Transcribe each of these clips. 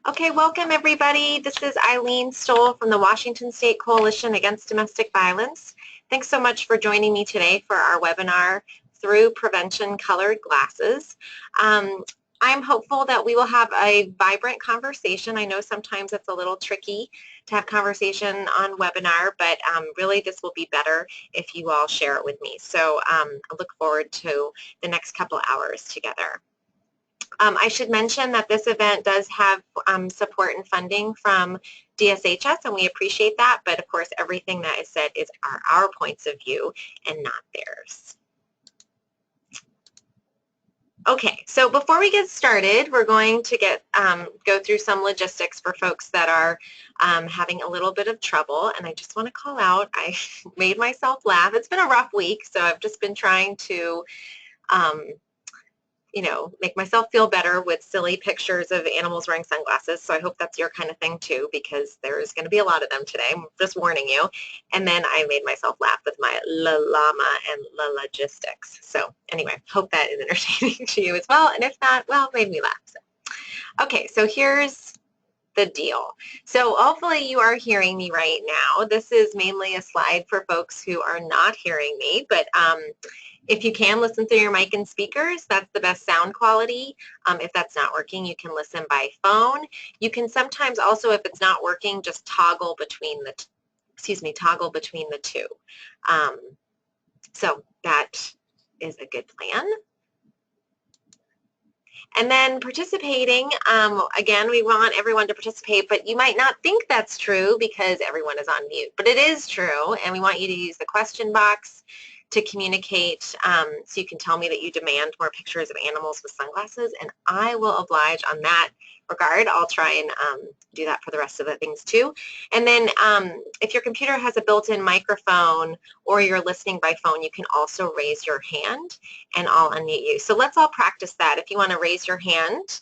Okay, welcome everybody. This is Eileen Stoll from the Washington State Coalition Against Domestic Violence. Thanks so much for joining me today for our webinar, Through Prevention Colored Glasses. I'm hopeful that we will have a vibrant conversation. I know sometimes it's a little tricky to have conversation on webinar, but really this will be better if you all share it with me. So I look forward to the next couple hours together. I should mention that this event does have support and funding from DSHS, and we appreciate that, but of course everything that is said is our points of view and not theirs. Okay, so before we get started, we're going to go through some logistics for folks that are having a little bit of trouble, and I just want to call out, I made myself laugh. It's been a rough week, so I've just been trying to make myself feel better with silly pictures of animals wearing sunglasses. So I hope that's your kind of thing too, because there's going to be a lot of them today. I'm just warning you. And then I made myself laugh with my la llama and la logistics. So anyway, hope that is entertaining to you as well. And if not, well, made me laugh. So. Okay, so here's the deal. So hopefully you are hearing me right now. This is mainly a slide for folks who are not hearing me, but if you can listen through your mic and speakers, that's the best sound quality. If that's not working, you can listen by phone. You can sometimes also, if it's not working, just toggle between the two. So that is a good plan. And then participating, again, we want everyone to participate, but you might not think that's true because everyone is on mute, but it is true, and we want you to use the question box to communicate, so you can tell me that you demand more pictures of animals with sunglasses, and I will oblige on that regard. I'll try and do that for the rest of the things too. And then if your computer has a built-in microphone or you're listening by phone, you can also raise your hand and I'll unmute you. So let's all practice that. If you want to raise your hand.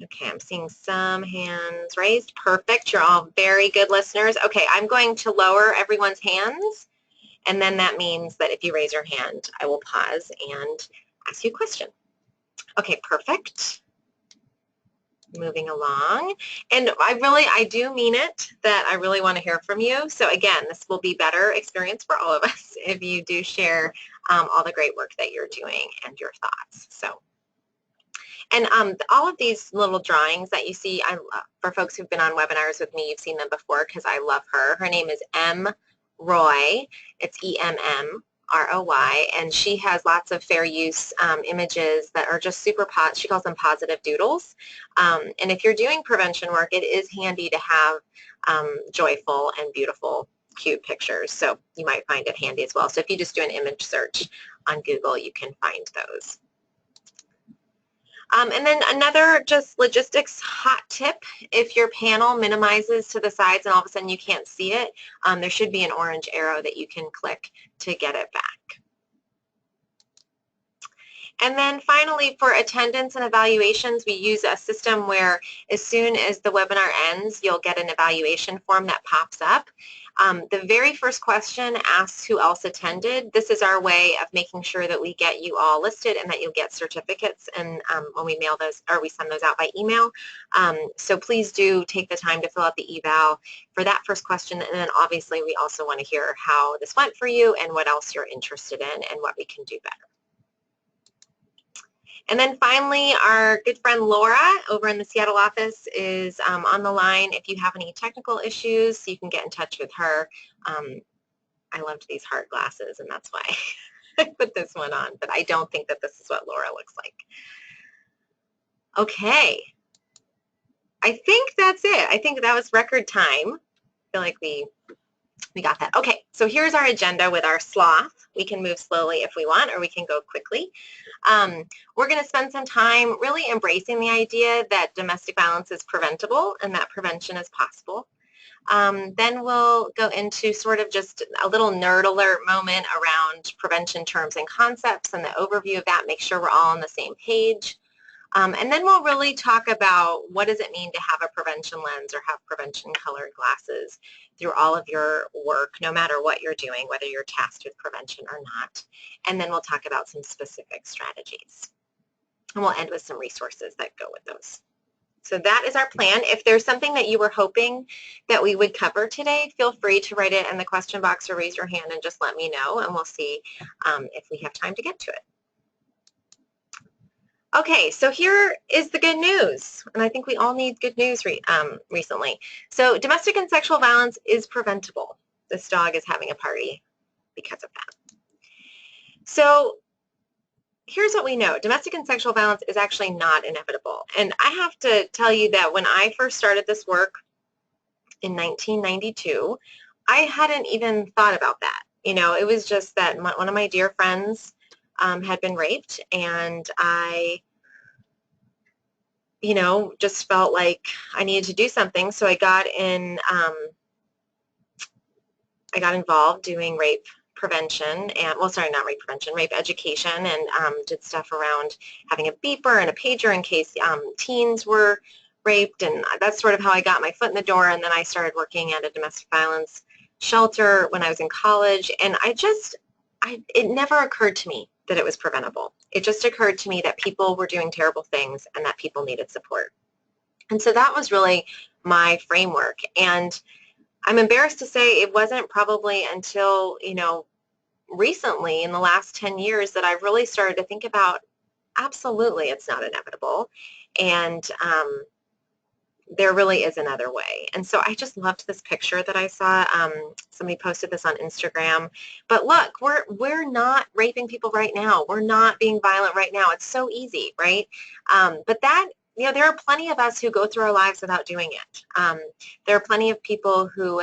Okay, I'm seeing some hands raised. Perfect. You're all very good listeners. Okay, I'm going to lower everyone's hands, and then that means that if you raise your hand, I will pause and ask you a question. Okay, perfect. Moving along. And I do mean it that I really want to hear from you. So again, this will be better experience for all of us if you do share all the great work that you're doing and your thoughts. So. And all of these little drawings that you see, for folks who've been on webinars with me, you've seen them before because I love her. Her name is M. Roy. It's E-M-M-R-O-Y, and she has lots of fair use images that are just super, she calls them positive doodles. And if you're doing prevention work, it is handy to have joyful and beautiful, cute pictures. So you might find it handy as well. So if you just do an image search on Google, you can find those. And then another just logistics hot tip, if your panel minimizes to the sides and all of a sudden you can't see it, there should be an orange arrow that you can click to get it back. And then finally, for attendance and evaluations, we use a system where as soon as the webinar ends, you'll get an evaluation form that pops up. The very first question asks who else attended. This is our way of making sure that we get you all listed and that you'll get certificates and when we mail those or we send those out by email. So please do take the time to fill out the eval for that first question, and then obviously we also want to hear how this went for you and what else you're interested in and what we can do better. And then finally, our good friend Laura over in the Seattle office is on the line. If you have any technical issues, you can get in touch with her. I loved these heart glasses, and that's why I put this one on, but I don't think that this is what Laura looks like. Okay. I think that's it. I think that was record time. I feel like we got that. Okay, so here's our agenda with our sloth. We can move slowly if we want, or we can go quickly. We're going to spend some time really embracing the idea that domestic violence is preventable and that prevention is possible. Then we'll go into sort of just a little nerd alert moment around prevention terms and concepts and the overview of that, make sure we're all on the same page. And then we'll really talk about what does it mean to have a prevention lens or have prevention colored glasses through all of your work, no matter what you're doing, whether you're tasked with prevention or not. And then we'll talk about some specific strategies. And we'll end with some resources that go with those. So that is our plan. If there's something that you were hoping that we would cover today, feel free to write it in the question box or raise your hand and just let me know, and we'll see if we have time to get to it. Okay, so here is the good news, and I think we all need good news recently. So domestic and sexual violence is preventable. This dog is having a party because of that. So here's what we know. Domestic and sexual violence is actually not inevitable. And I have to tell you that when I first started this work in 1992, I hadn't even thought about that. You know, it was just that one of my dear friends had been raped, and I, you know, just felt like I needed to do something. So I got involved doing rape prevention and, well, sorry, not rape prevention, rape education, and did stuff around having a beeper and a pager in case teens were raped, and that's sort of how I got my foot in the door. And then I started working at a domestic violence shelter when I was in college, and it never occurred to me that it was preventable. It just occurred to me that people were doing terrible things and that people needed support. And so that was really my framework. And I'm embarrassed to say it wasn't probably until, you know, recently in the last 10 years that I've really started to think about, absolutely, it's not inevitable. And there really is another way. And so I just loved this picture that I saw. Somebody posted this on Instagram. But look, we're not raping people right now. We're not being violent right now. It's so easy, right? But that, you know, there are plenty of us who go through our lives without doing it. There are plenty of people who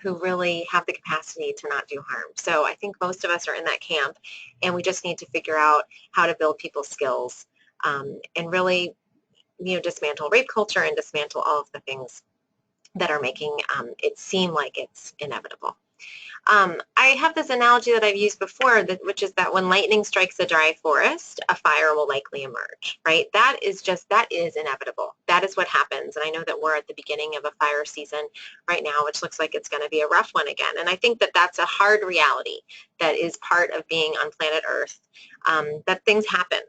really have the capacity to not do harm. So I think most of us are in that camp, and we just need to figure out how to build people's skills and really, you know, dismantle rape culture and dismantle all of the things that are making it seem like it's inevitable. I have this analogy that I've used before, which is that when lightning strikes a dry forest, a fire will likely emerge, right? That is inevitable. That is what happens. And I know that we're at the beginning of a fire season right now, which looks like it's going to be a rough one again. And I think that that's a hard reality that is part of being on planet Earth, that things happen.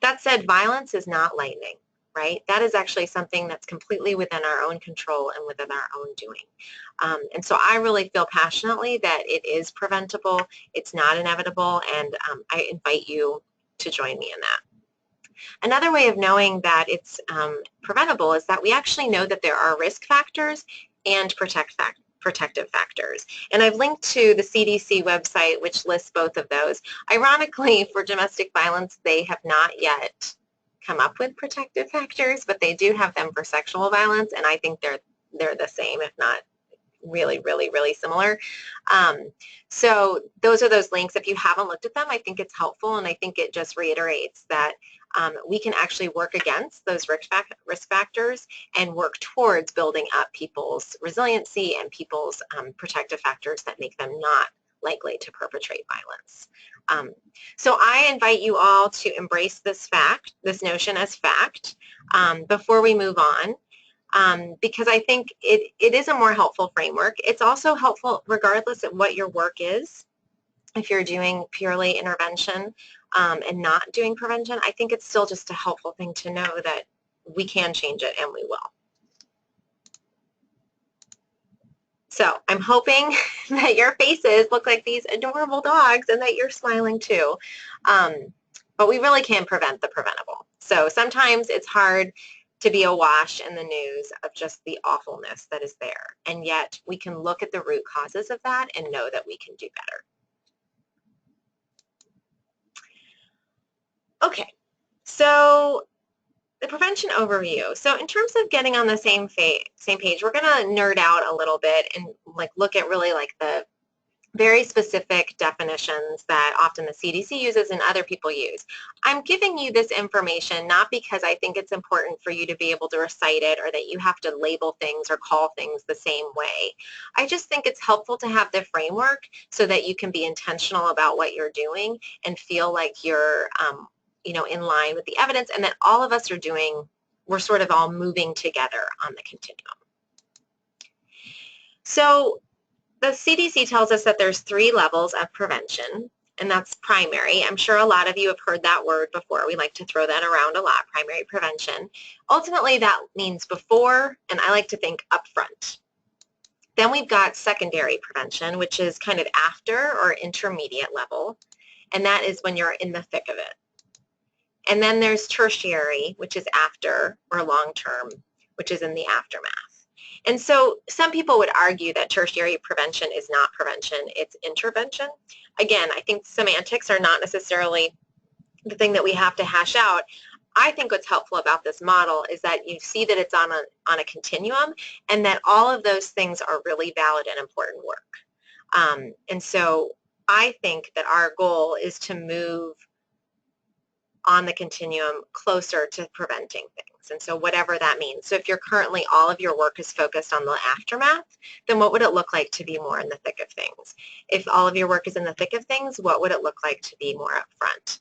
That said, violence is not lightning. Right? That is actually something that's completely within our own control and within our own doing. And so I really feel passionately that it is preventable, it's not inevitable, and I invite you to join me in that. Another way of knowing that it's preventable is that we actually know that there are risk factors and protective factors. And I've linked to the CDC website, which lists both of those. Ironically, for domestic violence, they have not yet come up with protective factors, but they do have them for sexual violence, and I think they're the same, if not really, really, really similar. So those are those links. If you haven't looked at them, I think it's helpful, and I think it just reiterates that we can actually work against those risk factors and work towards building up people's resiliency and people's protective factors that make them not likely to perpetrate violence. So I invite you all to embrace this notion as fact, before we move on, because I think it is a more helpful framework. It's also helpful regardless of what your work is. If you're doing purely intervention and not doing prevention, I think it's still just a helpful thing to know that we can change it, and we will. So I'm hoping that your faces look like these adorable dogs and that you're smiling too. But we really can prevent the preventable. So sometimes it's hard to be awash in the news of just the awfulness that is there. And yet we can look at the root causes of that and know that we can do better. Okay, so the prevention overview. So in terms of getting on the same page, we're going to nerd out a little bit and look at really the very specific definitions that often the CDC uses and other people use. I'm giving you this information not because I think it's important for you to be able to recite it or that you have to label things or call things the same way. I just think it's helpful to have the framework so that you can be intentional about what you're doing and feel like you're in line with the evidence, and that all of us are doing, we're sort of all moving together on the continuum. So the CDC tells us that there's 3 levels of prevention, and that's primary. I'm sure a lot of you have heard that word before. We like to throw that around a lot, primary prevention. Ultimately, that means before, and I like to think upfront. Then we've got secondary prevention, which is kind of after or intermediate level, and that is when you're in the thick of it. And then there's tertiary, which is after, or long-term, which is in the aftermath. And so some people would argue that tertiary prevention is not prevention, it's intervention. Again, I think semantics are not necessarily the thing that we have to hash out. I think what's helpful about this model is that you see that it's on a continuum, and that all of those things are really valid and important work. And so I think that our goal is to move on the continuum closer to preventing things. And so whatever that means. So if you're currently, all of your work is focused on the aftermath, then what would it look like to be more in the thick of things? If all of your work is in the thick of things, what would it look like to be more upfront?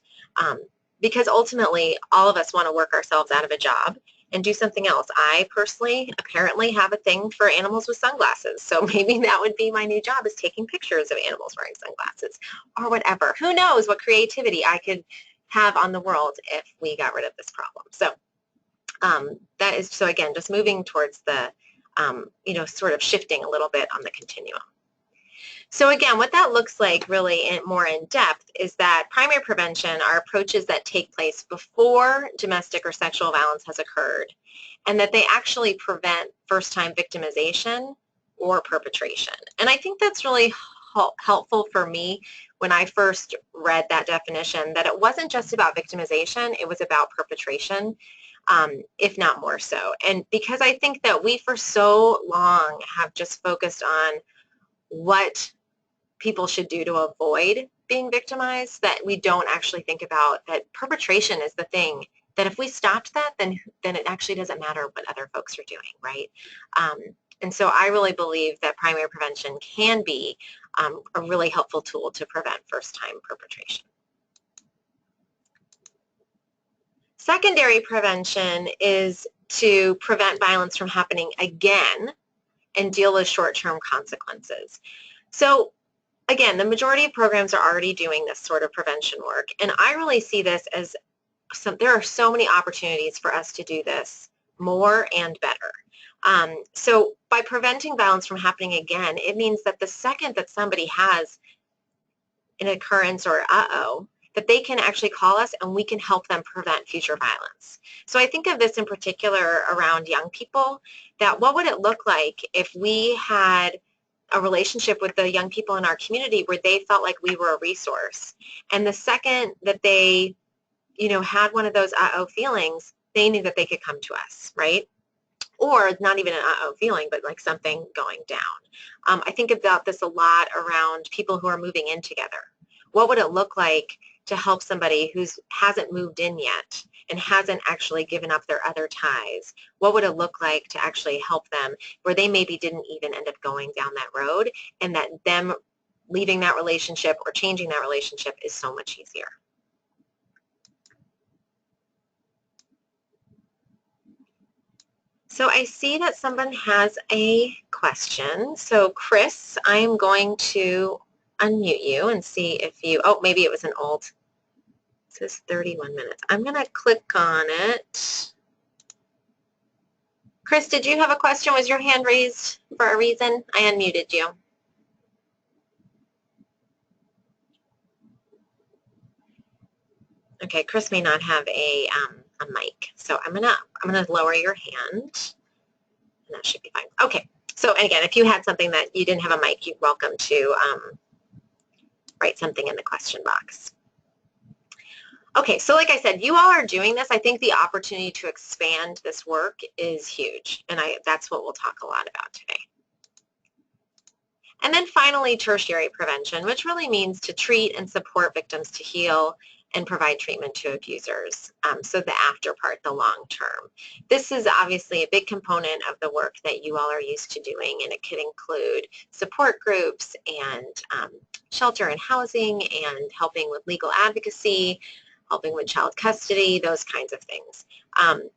Because ultimately, all of us want to work ourselves out of a job and do something else. I personally apparently have a thing for animals with sunglasses. So maybe that would be my new job, is taking pictures of animals wearing sunglasses or whatever. Who knows what creativity I could have on the world if we got rid of this problem. So that is, so again, just moving towards the, sort of shifting a little bit on the continuum. So again, what that looks like really more in depth is that primary prevention are approaches that take place before domestic or sexual violence has occurred, and that they actually prevent first-time victimization or perpetration. And I think that's really helpful for me when I first read that definition, that it wasn't just about victimization, it was about perpetration, if not more so. And because I think that we for so long have just focused on what people should do to avoid being victimized, that we don't actually think about that perpetration is the thing, that if we stopped that, then it actually doesn't matter what other folks are doing, right? And so I really believe that primary prevention can be a really helpful tool to prevent first-time perpetration. Secondary prevention is to prevent violence from happening again and deal with short-term consequences. So again, the majority of programs are already doing this sort of prevention work, and I really see this as there are so many opportunities for us to do this more and better. So by preventing violence from happening again, it means that the second that somebody has an occurrence or that they can actually call us and we can help them prevent future violence. So I think of this in particular around young people, that what would it look like if we had a relationship with the young people in our community where they felt like we were a resource. And the second that they, had one of those feelings, they knew that they could come to us, right? Or not even an feeling, but like something going down. I think about this a lot around people who are moving in together. What would it look like to help somebody who hasn't moved in yet and hasn't actually given up their other ties? What would it look like to actually help them where they maybe didn't even end up going down that road, and that them leaving that relationship or changing that relationship is so much easier? So I see that someone has a question. So Chris, I'm going to unmute you and see if you, maybe it was an old, it says 31 minutes. I'm going to click on it. Chris, did you have a question? Was your hand raised for a reason? I unmuted you. Okay, Chris may not have a mic, so I'm gonna lower your hand, and that should be fine. Okay, so and again, if you had something that you didn't have a mic, you're welcome to write something in the question box. Okay, so like I said, you all are doing this. I think the opportunity to expand this work is huge, and that's what we'll talk a lot about today. And then finally, tertiary prevention, which really means to treat and support victims to heal and provide treatment to abusers. So the after part, the long term. This is obviously a big component of the work that you all are used to doing, and it could include support groups and shelter and housing and helping with legal advocacy, helping with child custody, those kinds of things.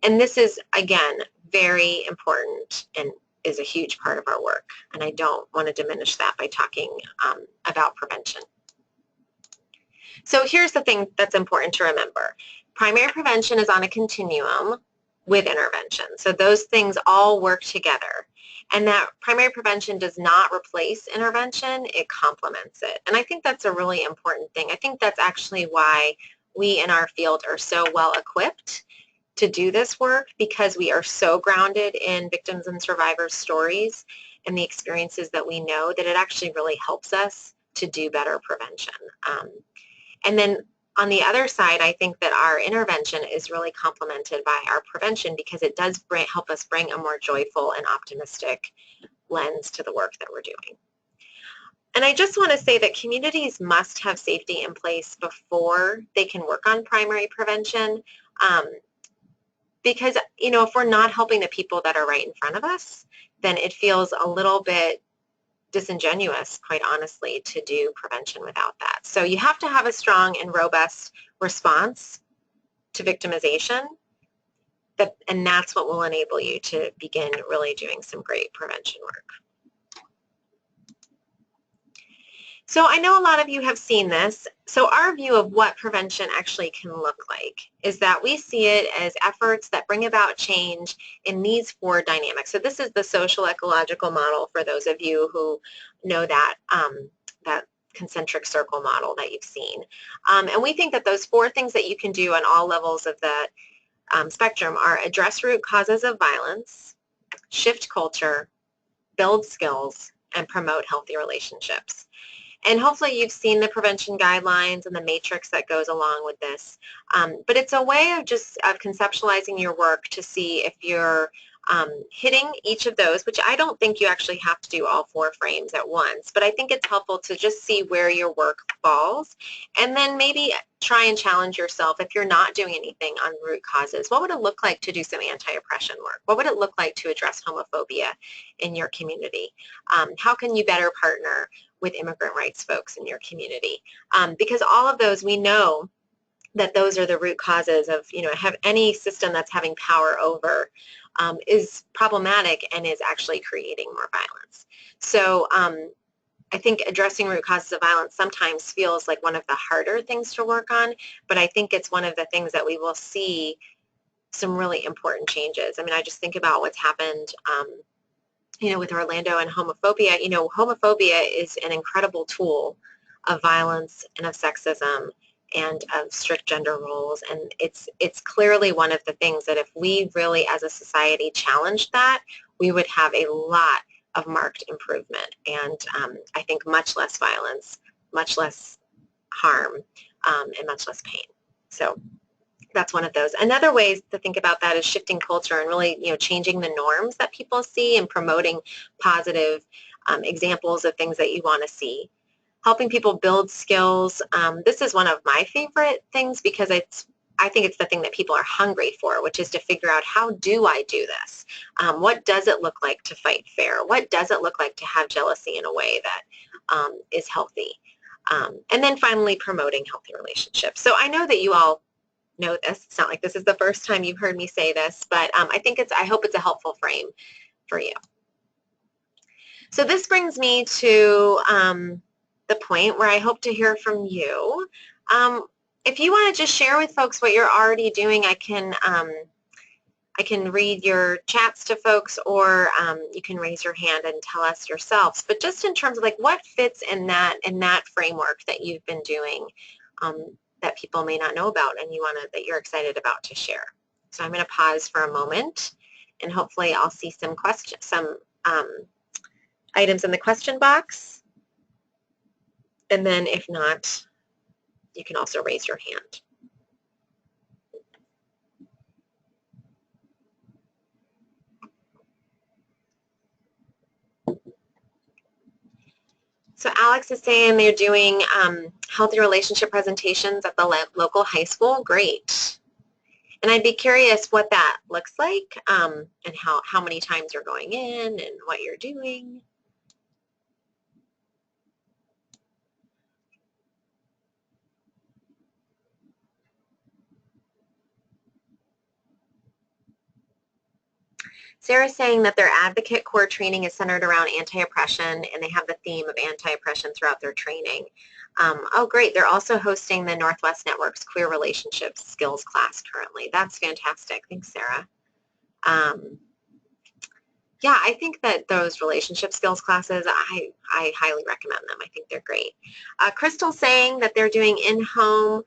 And this is, again, very important and is a huge part of our work. And I don't want to diminish that by talking about prevention. So here's the thing that's important to remember. Primary prevention is on a continuum with intervention. So those things all work together. And that primary prevention does not replace intervention, it complements it. And I think that's a really important thing. I think that's actually why we in our field are so well equipped to do this work, because we are so grounded in victims and survivors' stories and the experiences that we know, that it actually really helps us to do better prevention. And then on the other side, I think that our intervention is really complemented by our prevention, because it does help us bring a more joyful and optimistic lens to the work that we're doing. And I just want to say that communities must have safety in place before they can work on primary prevention, because, you know, if we're not helping the people that are right in front of us, then it feels a little bit disingenuous, quite honestly, to do prevention without that. So you have to have a strong and robust response to victimization, and that's what will enable you to begin really doing some great prevention work. So I know a lot of you have seen this. So our view of what prevention actually can look like is that we see it as efforts that bring about change in these four dynamics. So this is the social ecological model for those of you who know that, that concentric circle model that you've seen. And we think that those four things that you can do on all levels of the spectrum are address root causes of violence, shift culture, build skills, and promote healthy relationships. And hopefully you've seen the prevention guidelines and the matrix that goes along with this. But it's a way of just conceptualizing your work to see if you're hitting each of those, which I don't think you actually have to do all four frames at once, but I think it's helpful to just see where your work falls, and then maybe try and challenge yourself. If you're not doing anything on root causes, what would it look like to do some anti-oppression work? What would it look like to address homophobia in your community? How can you better partner with immigrant rights folks in your community? Because all of those, we know that those are the root causes of, you know, have any system that's having power over is problematic and is actually creating more violence. So I think addressing root causes of violence sometimes feels like one of the harder things to work on, but I think it's one of the things that we will see some really important changes. I mean, I just think about what's happened you know, with Orlando and homophobia. You know, homophobia is an incredible tool of violence and of sexism and of strict gender roles, and it's clearly one of the things that if we really as a society challenged that, we would have a lot of marked improvement, and I think much less violence, much less harm, and much less pain. So that's one of those. Another way to think about that is shifting culture and really, you know, changing the norms that people see and promoting positive examples of things that you want to see. Helping people build skills. This is one of my favorite things because I think it's the thing that people are hungry for, which is to figure out, how do I do this? What does it look like to fight fair? What does it look like to have jealousy in a way that is healthy? And then finally, promoting healthy relationships. So I know that you all know this. It's not like this is the first time you've heard me say this, but I hope it's a helpful frame for you. So this brings me to the point where I hope to hear from you. If you want to just share with folks what you're already doing, I can read your chats to folks, or you can raise your hand and tell us yourselves. But just in terms of like what fits in that framework that you've been doing that people may not know about and that you're excited about to share. So I'm going to pause for a moment, and hopefully I'll see some questions, some items in the question box. And then if not, you can also raise your hand. So Alex is saying they're doing healthy relationship presentations at the local high school. Great. And I'd be curious what that looks like, and how many times you're going in and what you're doing. Sarah's saying that their advocate core training is centered around anti-oppression, and they have the theme of anti-oppression throughout their training. Oh, great. They're also hosting the Northwest Network's Queer Relationships Skills class currently. That's fantastic. Thanks, Sarah. Yeah, I think that those relationship skills classes, I highly recommend them. I think they're great. Crystal's saying that they're doing in-home,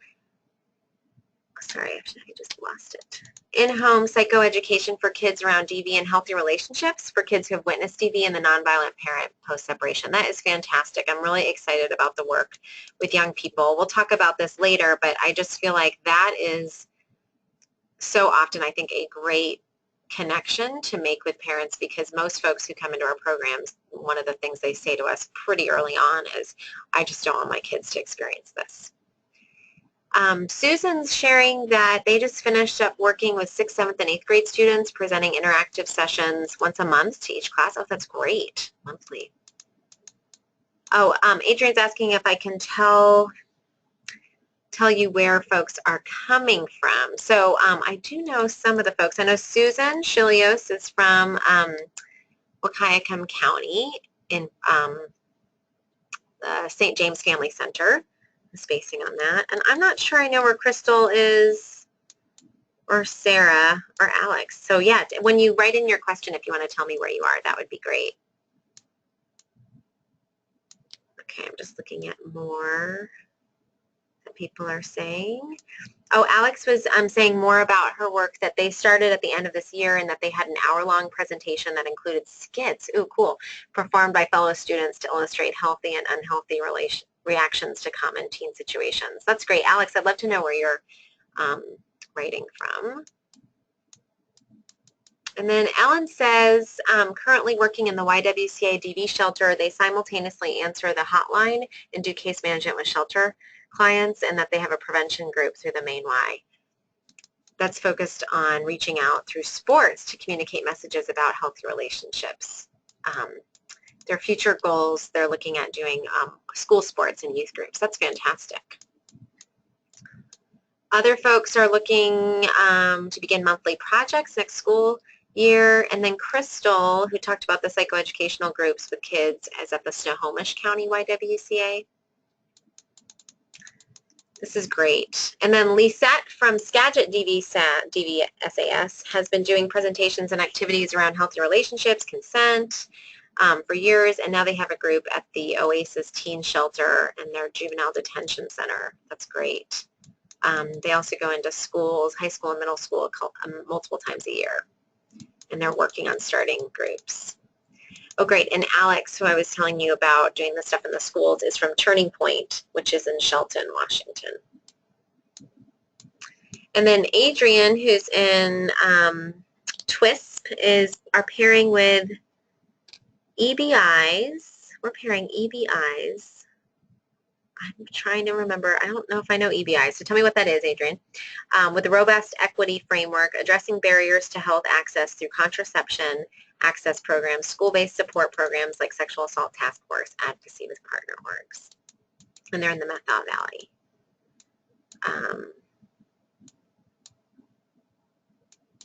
sorry, I just lost it. In-home psychoeducation for kids around DV and healthy relationships for kids who have witnessed DV and the nonviolent parent post-separation. That is fantastic. I'm really excited about the work with young people. We'll talk about this later, but I just feel like that is so often, I think, a great connection to make with parents, because most folks who come into our programs, one of the things they say to us pretty early on is, I just don't want my kids to experience this. Susan's sharing that they just finished up working with 6th, 7th, and 8th grade students, presenting interactive sessions once a month to each class. Oh, that's great. Monthly. Oh, Adrian's asking if I can tell you where folks are coming from. So I do know some of the folks. I know Susan Chilios is from Wahkiakum County in the St. James Family Center. Spacing on that. And I'm not sure I know where Crystal is, or Sarah, or Alex. So yeah, when you write in your question, if you want to tell me where you are, that would be great. Okay, I'm just looking at more that people are saying. Oh, Alex was saying more about her work that they started at the end of this year, and that they had an hour-long presentation that included skits, ooh, cool, performed by fellow students to illustrate healthy and unhealthy reactions to common teen situations. That's great. Alex, I'd love to know where you're writing from. And then Ellen says, currently working in the YWCA DV shelter, they simultaneously answer the hotline and do case management with shelter clients, and that they have a prevention group through the main Y that's focused on reaching out through sports to communicate messages about healthy relationships. Their future goals, they're looking at doing school sports and youth groups. That's fantastic. Other folks are looking to begin monthly projects next school year. And then Crystal, who talked about the psychoeducational groups with kids, is at the Snohomish County YWCA. This is great. And then Lisette from Skagit DVSAS has been doing presentations and activities around healthy relationships, consent, for years, and now they have a group at the Oasis Teen Shelter and their Juvenile Detention Center. That's great. They also go into schools, high school and middle school, multiple times a year, and they're working on starting groups. Oh, great. And Alex, who I was telling you about doing the stuff in the schools, is from Turning Point, which is in Shelton, Washington. And then Adrian, who's in TWISP, are pairing with EBIs. We're pairing EBIs. I'm trying to remember. I don't know if I know EBIs, so tell me what that is, Adrian. With the robust equity framework, addressing barriers to health access through contraception access programs, school-based support programs like Sexual Assault Task Force, advocacy with partner orgs. And they're in the Method Valley.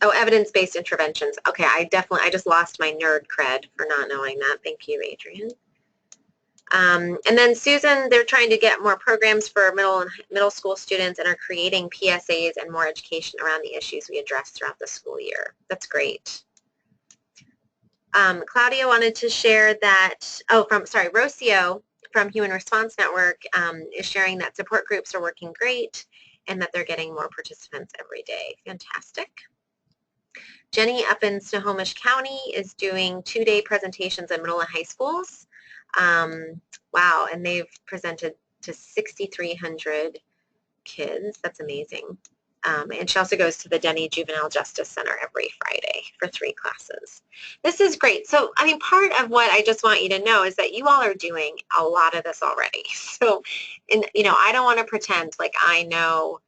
Oh, evidence-based interventions. Okay, I just lost my nerd cred for not knowing that. Thank you, Adrian. And then Susan, they're trying to get more programs for middle school students and are creating PSAs and more education around the issues we address throughout the school year. That's great. Claudia wanted to share that, Rocio from Human Response Network is sharing that support groups are working great and that they're getting more participants every day. Fantastic. Jenny up in Snohomish County is doing 2-day presentations in middle and high schools. Wow, and they've presented to 6,300 kids. That's amazing. And she also goes to the Denny Juvenile Justice Center every Friday for 3 classes. This is great. So, I mean, part of what I just want you to know is that you all are doing a lot of this already. So, I don't want to pretend like I know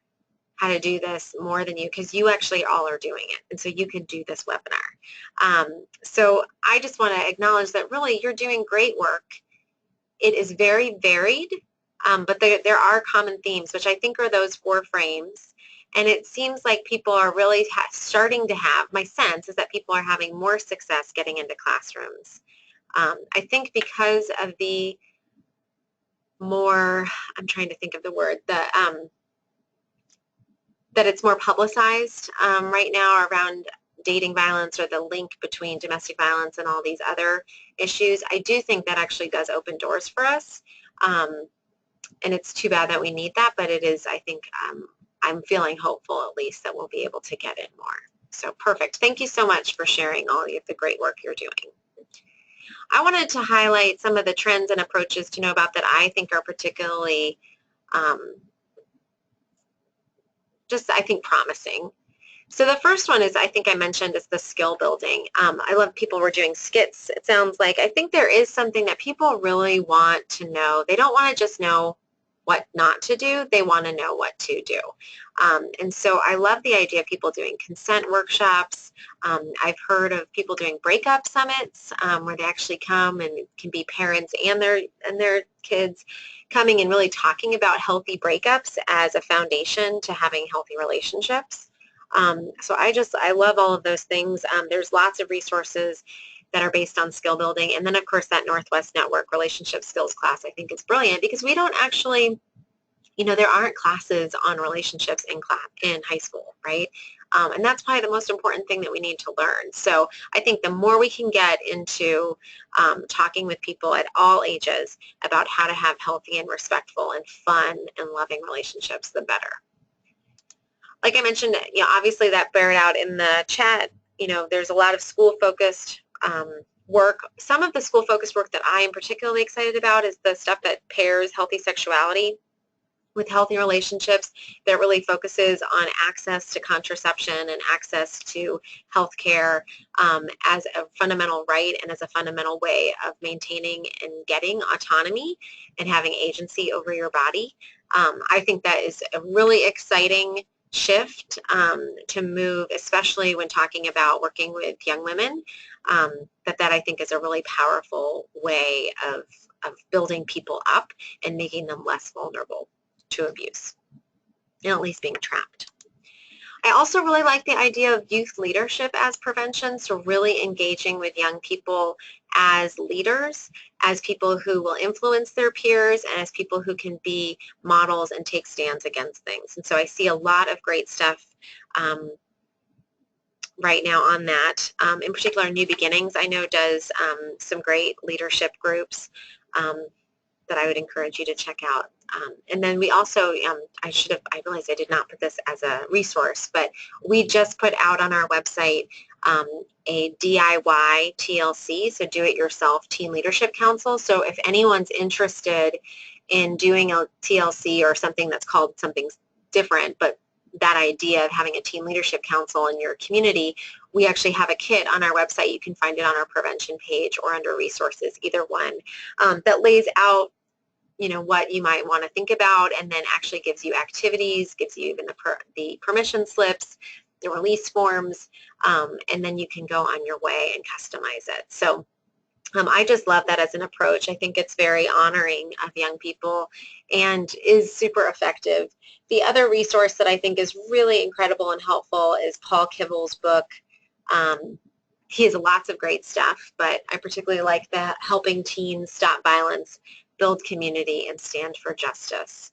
how to do this more than you, because you actually all are doing it. And so you can do this webinar. So I just want to acknowledge that really you're doing great work. It is very varied, but there are common themes, which I think are those 4 frames. And it seems like people are really starting to have, my sense is that people are having more success getting into classrooms. I think because of the more, I'm trying to think of the word, that it's more publicized right now around dating violence or the link between domestic violence and all these other issues. I do think that actually does open doors for us. And it's too bad that we need that, but it is, I think, I'm feeling hopeful at least that we'll be able to get in more. So perfect. Thank you so much for sharing all of the great work you're doing. I wanted to highlight some of the trends and approaches to know about that I think are particularly just, I think, promising. So the first one is, I think I mentioned, is the skill building. I love people were doing skits. It sounds like, I think there is something that people really want to know. They don't want to just know what not to do. They want to know what to do. And so I love the idea of people doing consent workshops. I've heard of people doing breakup summits where they actually come, and it can be parents and their kids coming and really talking about healthy breakups as a foundation to having healthy relationships. So I love all of those things. There's lots of resources that are based on skill building. And then, of course, that Northwest Network relationship skills class I think is brilliant because we don't actually, there aren't classes on relationships in high school, right? And that's probably the most important thing that we need to learn. So I think the more we can get into talking with people at all ages about how to have healthy and respectful and fun and loving relationships, the better. Like I mentioned, obviously that bared out in the chat. There's a lot of school-focused work. Some of the school-focused work that I am particularly excited about is the stuff that pairs healthy sexuality with healthy relationships, that really focuses on access to contraception and access to health care as a fundamental right and as a fundamental way of maintaining and getting autonomy and having agency over your body. I think that is a really exciting shift to move, especially when talking about working with young women, that I think is a really powerful way of building people up and making them less vulnerable to abuse, and at least being trapped. I also really like the idea of youth leadership as prevention, so really engaging with young people as leaders, as people who will influence their peers, and as people who can be models and take stands against things. And so I see a lot of great stuff right now on that. In particular, New Beginnings, I know, does some great leadership groups that I would encourage you to check out. And then we also, I realized I did not put this as a resource, but we just put out on our website a DIY TLC, so do-it-yourself Teen Leadership Council. So if anyone's interested in doing a TLC or something that's called something different, but that idea of having a Teen Leadership Council in your community, we actually have a kit on our website. You can find it on our prevention page or under resources, either one, that lays out what you might want to think about, and then actually gives you activities, gives you even the permission slips, the release forms, and then you can go on your way and customize it. So I just love that as an approach. I think it's very honoring of young people and is super effective. The other resource that I think is really incredible and helpful is Paul Kivel's book. He has lots of great stuff, but I particularly like the Helping Teens Stop Violence, Build Community, and Stand for Justice.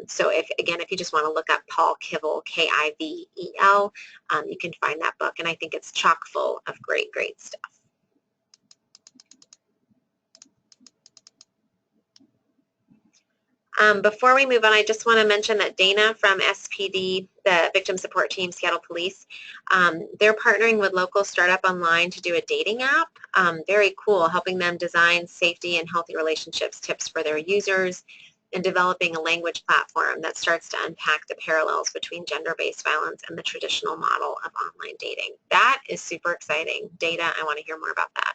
So if you just want to look up Paul Kivel, Kivel, you can find that book, and I think it's chock full of great, great stuff. Before we move on, I just want to mention that Dana from SPD, the Victim Support Team, Seattle Police, they're partnering with Local Startup Online to do a dating app. Very cool, helping them design safety and healthy relationships tips for their users, and developing a language platform that starts to unpack the parallels between gender-based violence and the traditional model of online dating. That is super exciting. Dana, I want to hear more about that.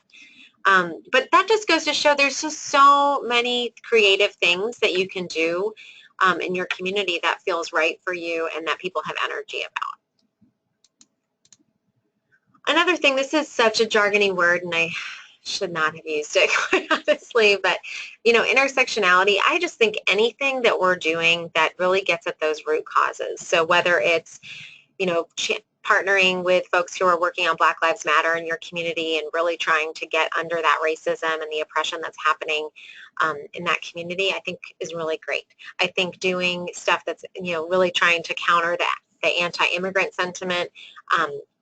But that just goes to show there's just so many creative things that you can do in your community that feels right for you and that people have energy about. Another thing, this is such a jargony word, and I should not have used it, quite honestly, but, you know, intersectionality, I just think anything that we're doing that really gets at those root causes. So whether it's, you know, partnering with folks who are working on Black Lives Matter in your community and really trying to get under that racism and the oppression that's happening in that community, I think is really great. I think doing stuff that's, you know, really trying to counter the anti-immigrant sentiment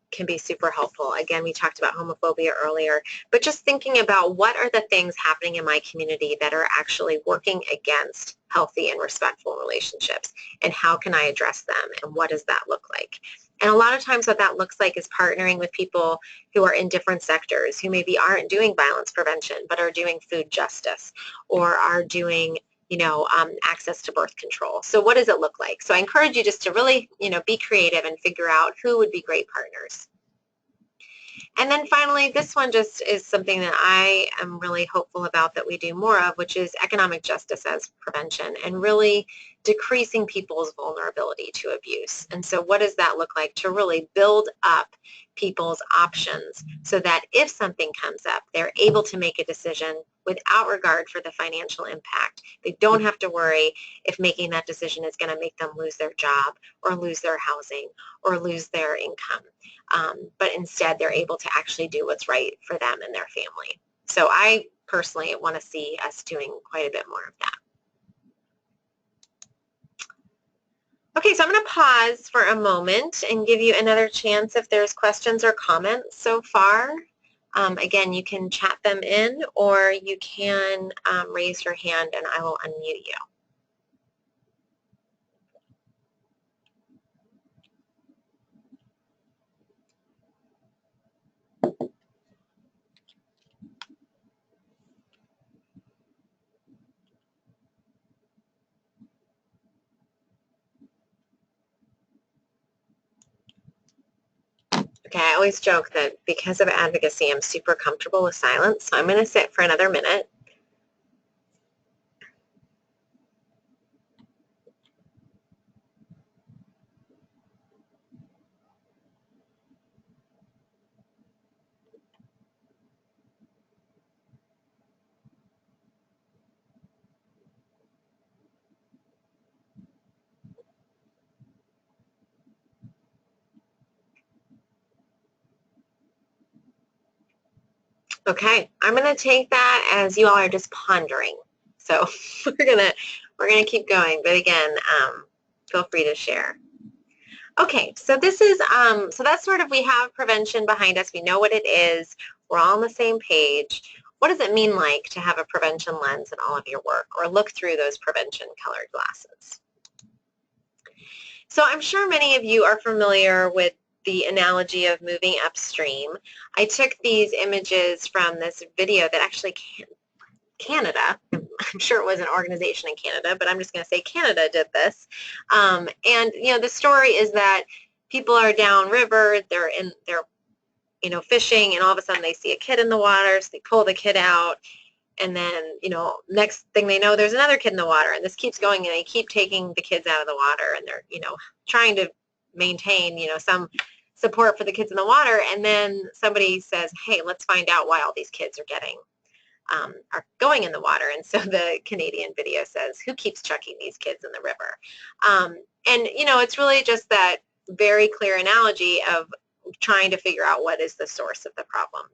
can be super helpful. Again, we talked about homophobia earlier, but just thinking about what are the things happening in my community that are actually working against healthy and respectful relationships, and how can I address them, and what does that look like? And a lot of times what that looks like is partnering with people who are in different sectors, who maybe aren't doing violence prevention, but are doing food justice, or are doing, you know, access to birth control. So what does it look like? So I encourage you just to really, you know, be creative and figure out who would be great partners. And then finally, this one just is something that I am really hopeful about that we do more of, which is economic justice as prevention, and really decreasing people's vulnerability to abuse. And so what does that look like to really build up people's options so that if something comes up, they're able to make a decision without regard for the financial impact. They don't have to worry if making that decision is going to make them lose their job or lose their housing or lose their income. But instead they're able to actually do what's right for them and their family. So I personally want to see us doing quite a bit more of that. Okay, so I'm going to pause for a moment and give you another chance if there's questions or comments so far. Again, you can chat them in, or you can raise your hand and I will unmute you. Okay, I always joke that because of advocacy, I'm super comfortable with silence, so I'm going to sit for another minute. Okay, I'm going to take that as you all are just pondering. So we're gonna keep going, but again, feel free to share. Okay, so this is so that's sort of, we have prevention behind us. We know what it is. We're all on the same page. What does it mean like to have a prevention lens in all of your work, or look through those prevention colored glasses? So I'm sure many of you are familiar with the analogy of moving upstream. I took these images from this video that actually Canada, I'm sure it was an organization in Canada, but I'm just going to say Canada did this. And, you know, the story is that people are downriver, they're you know, fishing, and all of a sudden they see a kid in the water, so they pull the kid out, and then, you know, next thing they know, there's another kid in the water, and this keeps going, and they keep taking the kids out of the water, and they're, you know, trying to maintain, you know, some support for the kids in the water, and then somebody says, hey, let's find out why all these kids are going in the water. And so the Canadian video says, who keeps chucking these kids in the river? And, you know, it's really just that very clear analogy of trying to figure out what is the source of the problem.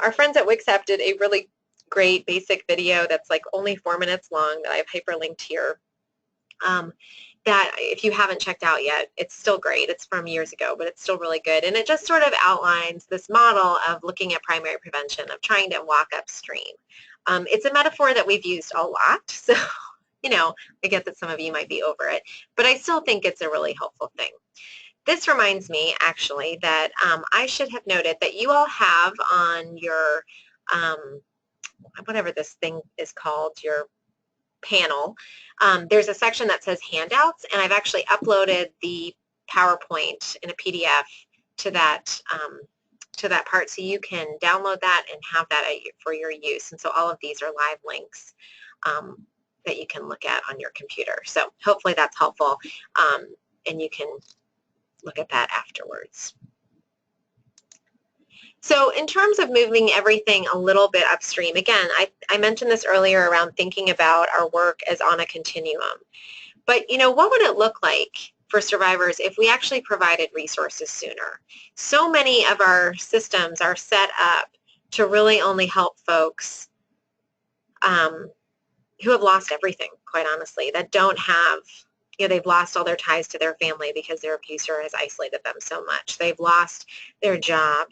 Our friends at WICSAP did a really great basic video that's like only 4 minutes long that I've hyperlinked here. That if you haven't checked out yet, it's still great. It's from years ago, but it's still really good. And it just sort of outlines this model of looking at primary prevention, of trying to walk upstream. It's a metaphor that we've used a lot, so, you know, I get that some of you might be over it, but I still think it's a really helpful thing. This reminds me, actually, that I should have noted that you all have on your, whatever this thing is called, your panel, there's a section that says handouts, and I've actually uploaded the PowerPoint in a PDF to that part, so you can download that and have that for your use. And so all of these are live links that you can look at on your computer. So hopefully that's helpful, and you can look at that afterwards. So in terms of moving everything a little bit upstream, again, I mentioned this earlier around thinking about our work as on a continuum. But, you know, what would it look like for survivors if we actually provided resources sooner? So many of our systems are set up to really only help folks who have lost everything, quite honestly, that don't have, you know, they've lost all their ties to their family because their abuser has isolated them so much. They've lost their job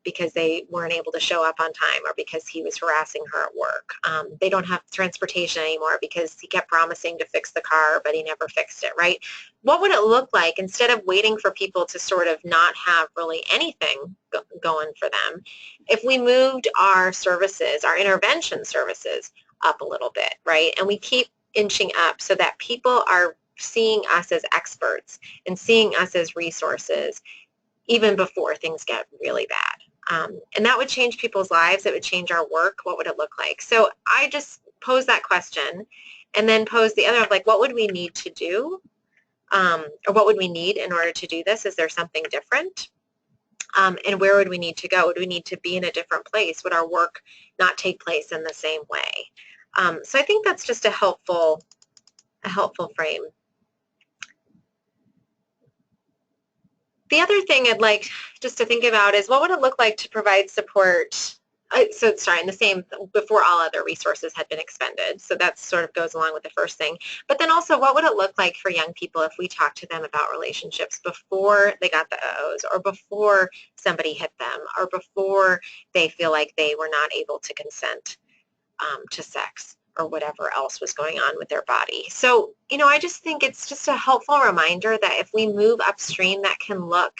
because they weren't able to show up on time or because he was harassing her at work. They don't have transportation anymore because he kept promising to fix the car, but he never fixed it, right? What would it look like instead of waiting for people to sort of not have really anything going for them if we moved our services, our intervention services, up a little bit, right? And we keep inching up so that people are seeing us as experts and seeing us as resources even before things get really bad. And that would change people's lives. It would change our work. What would it look like? So I just pose that question and then pose the other of like, what would we need to do? Or what would we need in order to do this? Is there something different? And where would we need to go? Would we need to be in a different place? Would our work not take place in the same way? So I think that's just a helpful frame. The other thing I'd like just to think about is what would it look like to provide support? So sorry, in the same, before all other resources had been expended. So that sort of goes along with the first thing. But then also, what would it look like for young people if we talked to them about relationships before they got the O's or before somebody hit them or before they feel like they were not able to consent to sex or whatever else was going on with their body. So, you know, I just think it's just a helpful reminder that if we move upstream, that can look,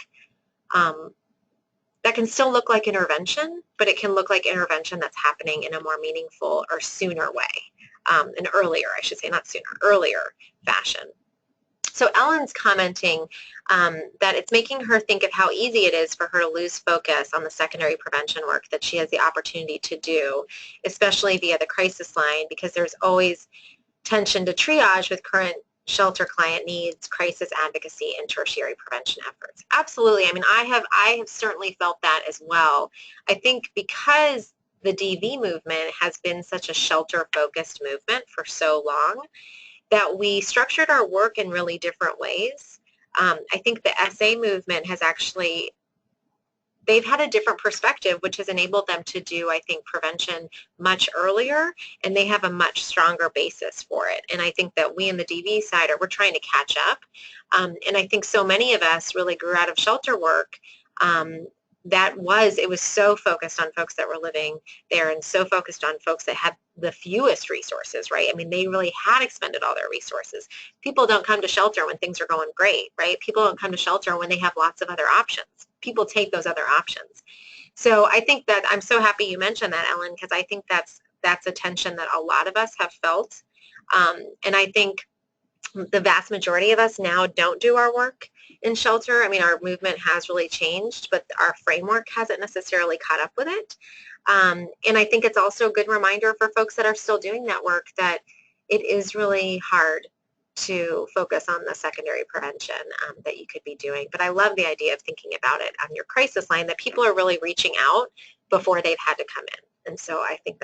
that can still look like intervention, but it can look like intervention that's happening in a more meaningful or sooner way, an earlier, I should say, not sooner, earlier fashion. So Ellen's commenting that it's making her think of how easy it is for her to lose focus on the secondary prevention work that she has the opportunity to do, especially via the crisis line, because there's always tension to triage with current shelter client needs, crisis advocacy, and tertiary prevention efforts. Absolutely. I mean, I have certainly felt that as well. I think because the DV movement has been such a shelter-focused movement for so long, that we structured our work in really different ways. I think the SA movement has actually, they've had a different perspective, which has enabled them to do, I think, prevention much earlier, and they have a much stronger basis for it. And I think that we in the DV side we're trying to catch up. And I think so many of us really grew out of shelter work it was so focused on folks that were living there and so focused on folks that had the fewest resources, right? I mean, they really had expended all their resources. People don't come to shelter when things are going great, right? People don't come to shelter when they have lots of other options. People take those other options. So I think that I'm so happy you mentioned that, Ellen, because I think that's a tension that a lot of us have felt. And I think the vast majority of us now don't do our work in shelter. I mean, our movement has really changed, but our framework hasn't necessarily caught up with it. And I think it's also a good reminder for folks that are still doing that work that it is really hard to focus on the secondary prevention that you could be doing. But I love the idea of thinking about it on your crisis line, that people are really reaching out before they've had to come in. And so I think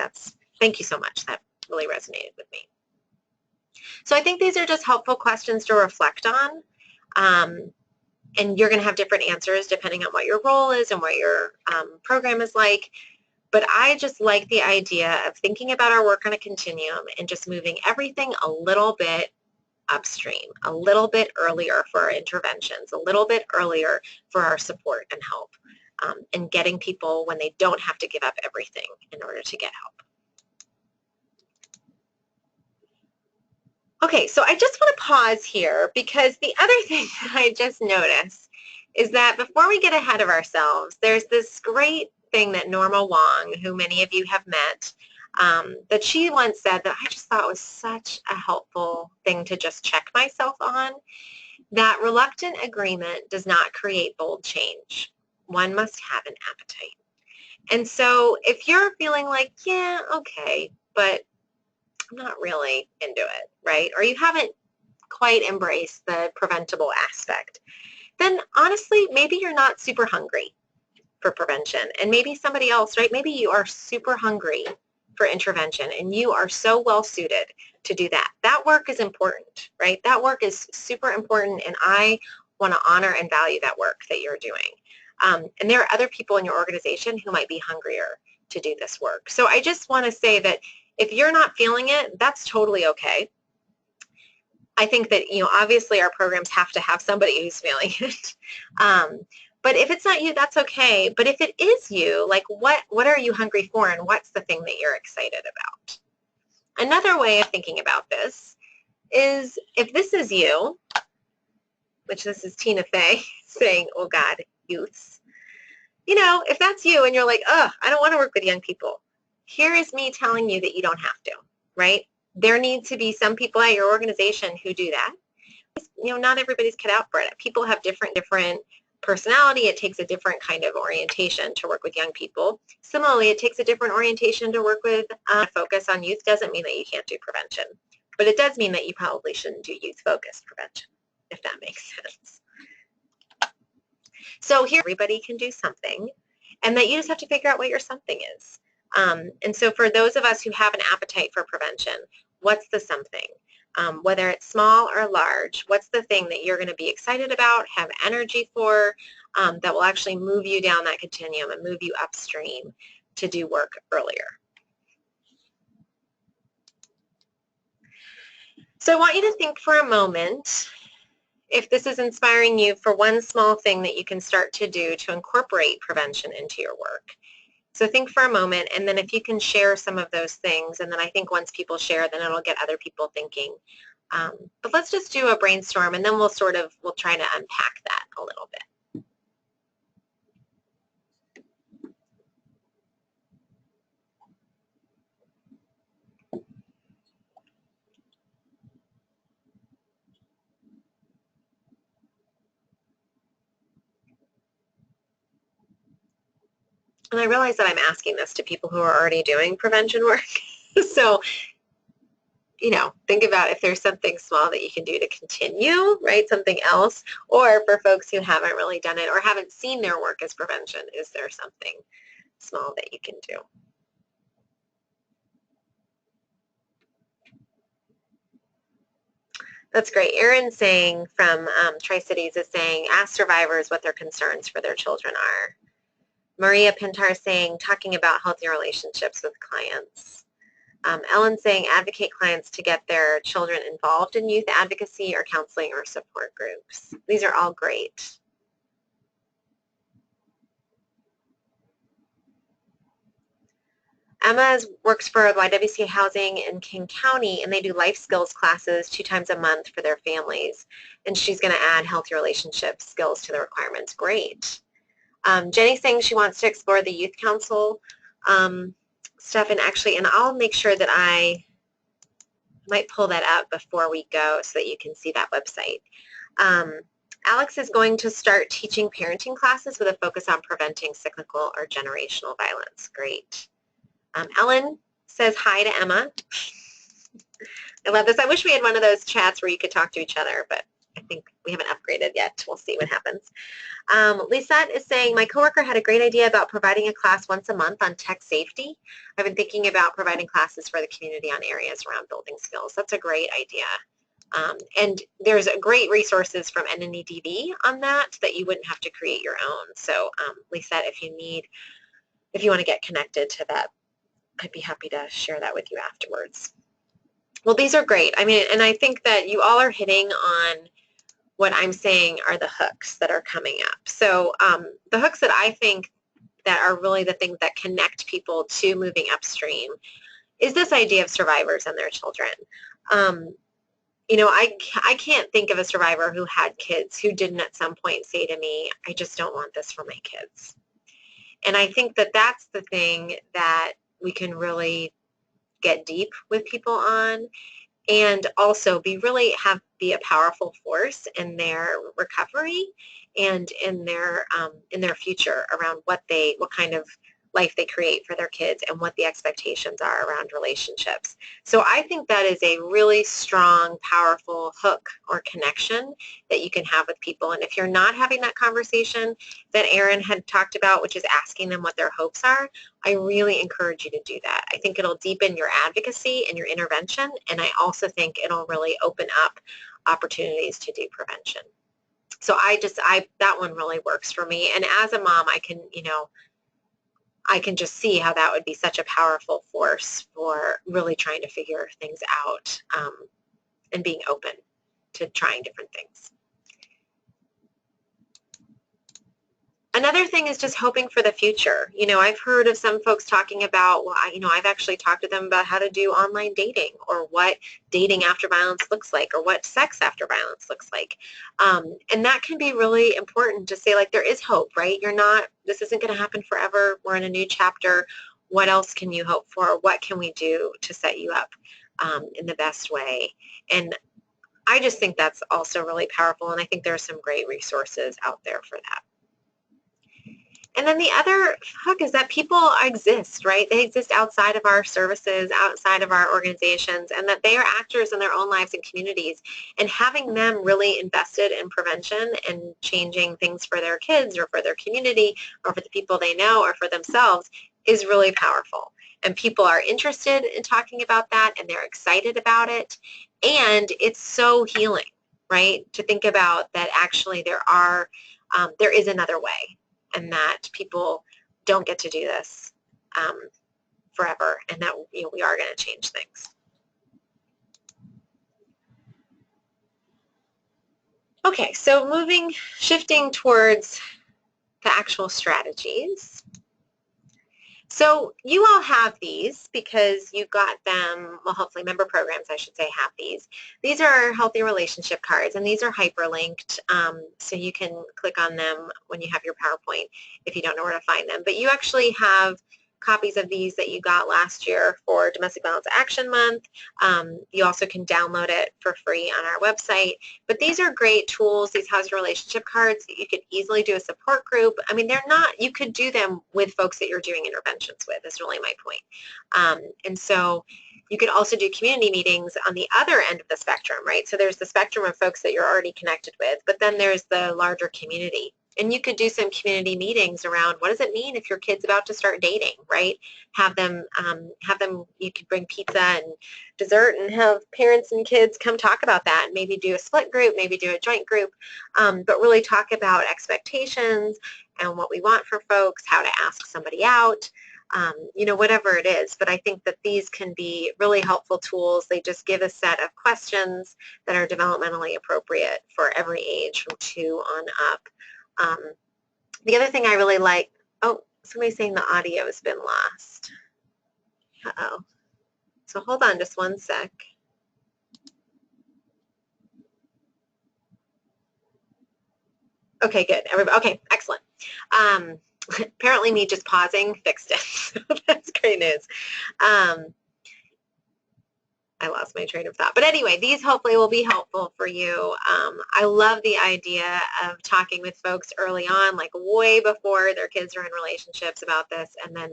thank you so much. That really resonated with me. So I think these are just helpful questions to reflect on. And you're going to have different answers depending on what your role is and what your program is like. But I just like the idea of thinking about our work on a continuum and just moving everything a little bit upstream, a little bit earlier for our interventions, a little bit earlier for our support and help, and getting people when they don't have to give up everything in order to get help. Okay, so I just want to pause here because the other thing that I just noticed is that before we get ahead of ourselves, there's this great thing that Norma Wong, who many of you have met, that she once said that I just thought was such a helpful thing to just check myself on, that reluctant agreement does not create bold change. One must have an appetite. And so if you're feeling like, yeah, okay, but I'm not really into it, right? Or you haven't quite embraced the preventable aspect, then honestly, maybe you're not super hungry for prevention. And maybe somebody else, right? Maybe you are super hungry for intervention and you are so well suited to do that. That work is important, right? That work is super important, and I want to honor and value that work that you're doing. And there are other people in your organization who might be hungrier to do this work. So I just want to say that if you're not feeling it, that's totally okay. I think that, obviously our programs have to have somebody who's feeling it. But if it's not you, that's okay. But if it is you, like what are you hungry for, and what's the thing that you're excited about? Another way of thinking about this is, if this is you, which this is Tina Fey saying, oh God, youths. If that's you and you're like, oh, I don't want to work with young people, here is me telling you that you don't have to, right? There need to be some people at your organization who do that. Not everybody's cut out for it. People have different personality. It takes a different kind of orientation to work with young people. Similarly, it takes a different orientation to work with focus on youth. Doesn't mean that you can't do prevention, but it does mean that you probably shouldn't do youth-focused prevention, if that makes sense. So here, everybody can do something, and that you just have to figure out what your something is. And so for those of us who have an appetite for prevention, what's the something? Whether it's small or large, what's the thing that you're going to be excited about, have energy for, that will actually move you down that continuum and move you upstream to do work earlier? So I want you to think for a moment if this is inspiring you for one small thing that you can start to do to incorporate prevention into your work. So think for a moment, and then if you can share some of those things, and then I think once people share, then it'll get other people thinking. But let's just do a brainstorm, and then we'll try to unpack that a little bit. And I realize that I'm asking this to people who are already doing prevention work. So, think about if there's something small that you can do to continue, right? Something else. Or for folks who haven't really done it or haven't seen their work as prevention, is there something small that you can do? That's great. Erin saying from Tri-Cities is saying, ask survivors what their concerns for their children are. Maria Pintar saying, talking about healthy relationships with clients. Ellen saying, advocate clients to get their children involved in youth advocacy or counseling or support groups. These are all great. Emma works for YWCA Housing in King County, and they do life skills classes 2 times a month for their families. And she's going to add healthy relationship skills to the requirements. Great. Jenny's saying she wants to explore the youth council stuff, and I'll make sure that I might pull that up before we go so that you can see that website. Alex is going to start teaching parenting classes with a focus on preventing cyclical or generational violence. Great. Ellen says hi to Emma. I love this. I wish we had one of those chats where you could talk to each other, but I think we haven't upgraded yet. We'll see what happens. Lisette is saying, my coworker had a great idea about providing a class once a month on tech safety. I've been thinking about providing classes for the community on areas around building skills. That's a great idea. And there's great resources from NNEDV on that you wouldn't have to create your own. So Lisette, if you want to get connected to that, I'd be happy to share that with you afterwards. Well, these are great. I mean, and I think that you all are hitting on what I'm saying are the hooks that are coming up. So the hooks that I think that are really the things that connect people to moving upstream is this idea of survivors and their children. I can't think of a survivor who had kids who didn't at some point say to me, I just don't want this for my kids. And I think that that's the thing that we can really get deep with people on, and also be a powerful force in their recovery and in their future around what life they create for their kids and what the expectations are around relationships. So I think that is a really strong, powerful hook or connection that you can have with people. And if you're not having that conversation that Erin had talked about, which is asking them what their hopes are, I really encourage you to do that. I think it'll deepen your advocacy and your intervention, and I also think it'll really open up opportunities to do prevention. So that one really works for me. And as a mom, I can just see how that would be such a powerful force for really trying to figure things out and being open to trying different things. Another thing is just hoping for the future. I've heard of some folks talking about, well, I've actually talked to them about how to do online dating or what dating after violence looks like or what sex after violence looks like. And that can be really important to say, like, there is hope, right? This isn't going to happen forever. We're in a new chapter. What else can you hope for? What can we do to set you up in the best way? And I just think that's also really powerful, and I think there are some great resources out there for that. And then the other hook is that people exist, right? They exist outside of our services, outside of our organizations, and that they are actors in their own lives and communities. And having them really invested in prevention and changing things for their kids or for their community or for the people they know or for themselves is really powerful. And people are interested in talking about that, and they're excited about it. And it's so healing, right? To think about that actually there is another way, and that people don't get to do this forever, and that we are going to change things. Okay, so shifting towards the actual strategies. So you all have these because you got them, well, hopefully member programs, I should say, have these. These are healthy relationship cards, and these are hyperlinked, so you can click on them when you have your PowerPoint if you don't know where to find them. But you actually have copies of these that you got last year for Domestic Violence Action Month. You also can download it for free on our website. But these are great tools, these housing relationship cards. You could easily do a support group. I mean, you could do them with folks that you're doing interventions with, is really my point. And so you could also do community meetings on the other end of the spectrum, right? So there's the spectrum of folks that you're already connected with, but then there's the larger community. And you could do some community meetings around what does it mean if your kid's about to start dating, right? Have them, you could bring pizza and dessert and have parents and kids come talk about that. Maybe do a split group, maybe do a joint group, but really talk about expectations and what we want for folks, how to ask somebody out, whatever it is. But I think that these can be really helpful tools. They just give a set of questions that are developmentally appropriate for every age from 2 on up. The other thing I really like, oh, somebody's saying the audio has been lost. Uh-oh. So hold on just one sec. Okay, good. Okay, excellent. Apparently me just pausing fixed it, so that's great news. I lost my train of thought. But anyway, these hopefully will be helpful for you. I love the idea of talking with folks early on, like way before their kids are in relationships about this, and then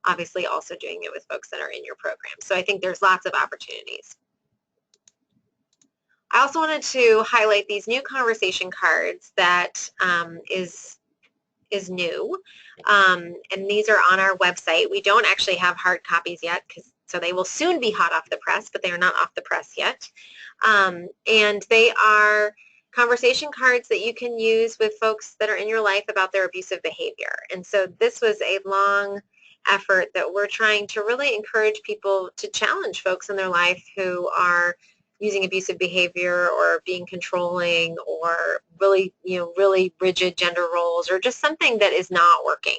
obviously also doing it with folks that are in your program. So I think there's lots of opportunities. I also wanted to highlight these new conversation cards that is new, and these are on our website. We don't actually have hard copies yet, so they will soon be hot off the press, but they are not off the press yet. And they are conversation cards that you can use with folks that are in your life about their abusive behavior. And so this was a long effort that we're trying to really encourage people to challenge folks in their life who are using abusive behavior or being controlling or really, really rigid gender roles or just something that is not working.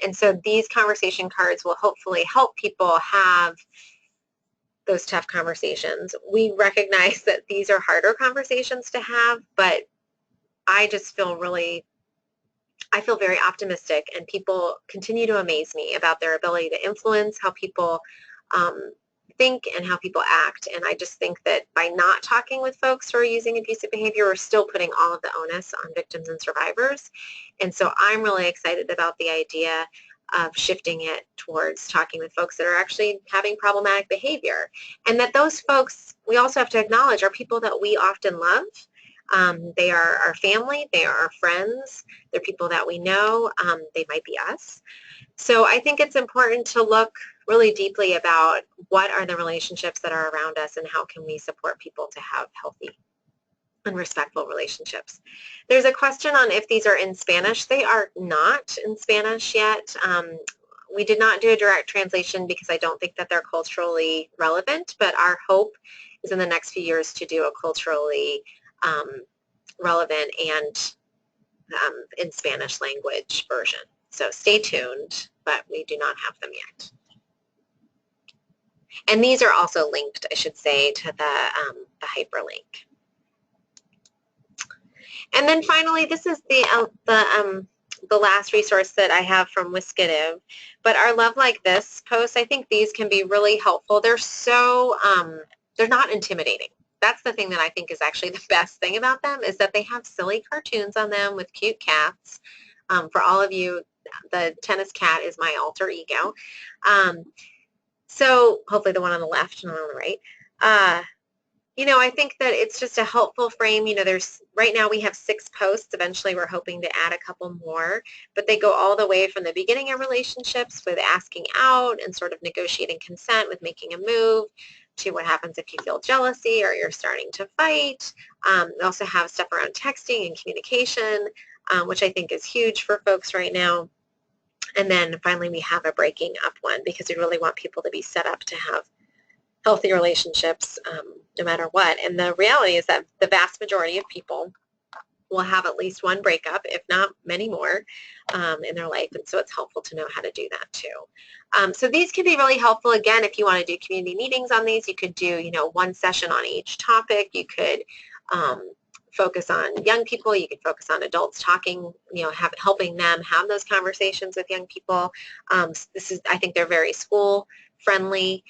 And so these conversation cards will hopefully help people have those tough conversations. We recognize that these are harder conversations to have, but I just feel very optimistic, and people continue to amaze me about their ability to influence how people think and how people act. And I just think that by not talking with folks who are using abusive behavior, we're still putting all of the onus on victims and survivors. And so I'm really excited about the idea of shifting it towards talking with folks that are actually having problematic behavior. And that those folks, we also have to acknowledge, are people that we often love. They are our family, they are our friends, they're people that we know, they might be us. So I think it's important to look really deeply about what are the relationships that are around us and how can we support people to have healthy and respectful relationships. There's a question on if these are in Spanish. They are not in Spanish yet. We did not do a direct translation because I don't think that they're culturally relevant, but our hope is in the next few years to do a culturally relevant and in Spanish language version. So stay tuned, but we do not have them yet. And these are also linked, I should say, to the hyperlink. And then finally, this is the last resource that I have from Whiskative. But our Love Like This posts, I think these can be really helpful. They're so, they're not intimidating. That's the thing that I think is actually the best thing about them, is that they have silly cartoons on them with cute cats. For all of you, the tennis cat is my alter ego. So hopefully the one on the left and on the right. You know, I think that it's just a helpful frame. You know, there's right now we have 6 posts. Eventually we're hoping to add a couple more, but they go all the way from the beginning of relationships with asking out and sort of negotiating consent with making a move to what happens if you feel jealousy or you're starting to fight. We also have stuff around texting and communication, which I think is huge for folks right now. And then finally we have a breaking up one because we really want people to be set up to have healthy relationships no matter what. And the reality is that the vast majority of people will have at least one breakup, if not many more, in their life. And so it's helpful to know how to do that too. So these can be really helpful. Again, if you want to do community meetings on these, you could do, you know, one session on each topic. You could focus on young people. You could focus on adults talking, you know, helping them have those conversations with young people. I think they're very school friendly.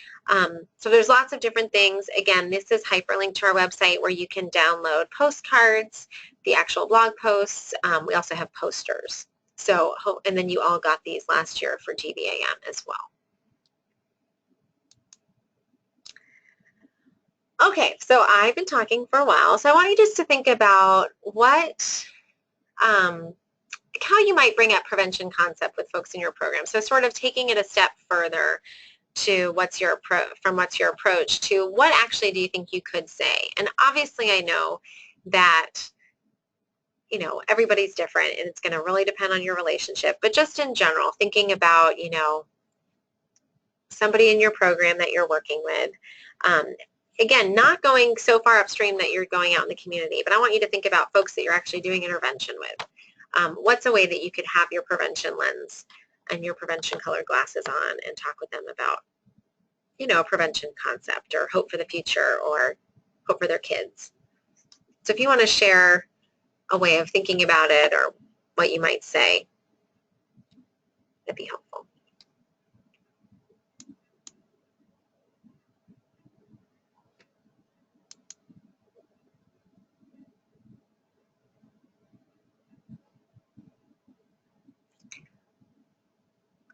So there's lots of different things. Again, this is hyperlinked to our website where you can download postcards, the actual blog posts. We also have posters. So, and then you all got these last year for GVAM as well. Okay, so I've been talking for a while, so I want you just to think about how you might bring up prevention concept with folks in your program. So sort of taking it a step further to what's your approach to what actually do you think you could say. And obviously I know that, you know, everybody's different and it's going to really depend on your relationship, but just in general, thinking about, you know, somebody in your program that you're working with. Again, not going so far upstream that you're going out in the community, but I want you to think about folks that you're actually doing intervention with. What's a way that you could have your prevention lens and your prevention colored glasses on and talk with them about, you know, a prevention concept or hope for the future or hope for their kids. So if you want to share a way of thinking about it or what you might say, that'd be helpful.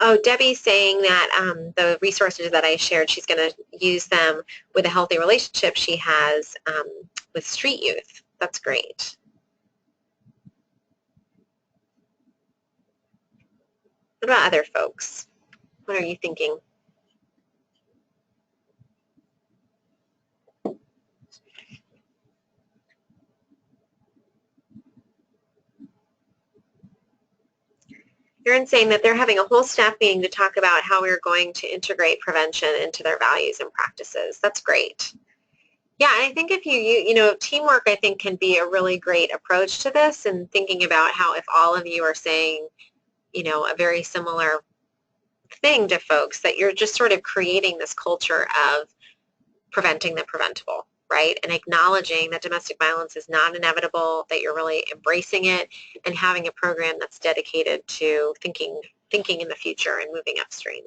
Oh, Debbie's saying that the resources that I shared, she's going to use them with a healthy relationship she has with street youth. That's great. What about other folks? What are you thinking? Erin's saying that they're having a whole staff meeting to talk about how we're going to integrate prevention into their values and practices. That's great. Yeah, and I think if you know, teamwork I think can be a really great approach to this, and thinking about how if all of you are saying, you know, a very similar thing to folks, that you're just sort of creating this culture of preventing the preventable, right? And acknowledging that domestic violence is not inevitable, that you're really embracing it and having a program that's dedicated to thinking in the future and moving upstream.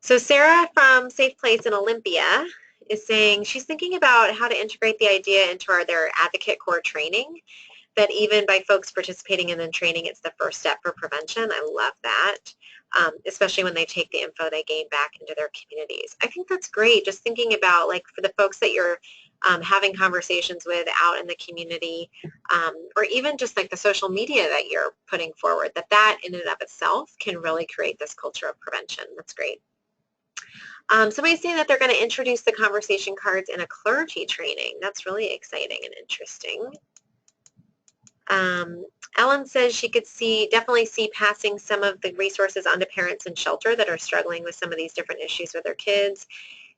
So Sarah from Safe Place in Olympia is saying she's thinking about how to integrate the idea into their advocate core training. that even by folks participating in the training, it's the first step for prevention. I love that, especially when they take the info they gain back into their communities. I think that's great, just thinking about like for the folks that you're having conversations with out in the community, or even just like the social media that you're putting forward, that in and of itself can really create this culture of prevention. That's great. Somebody's saying that they're going to introduce the conversation cards in a clergy training. That's really exciting and interesting. Ellen says she could definitely see passing some of the resources onto parents in shelter that are struggling with some of these different issues with their kids.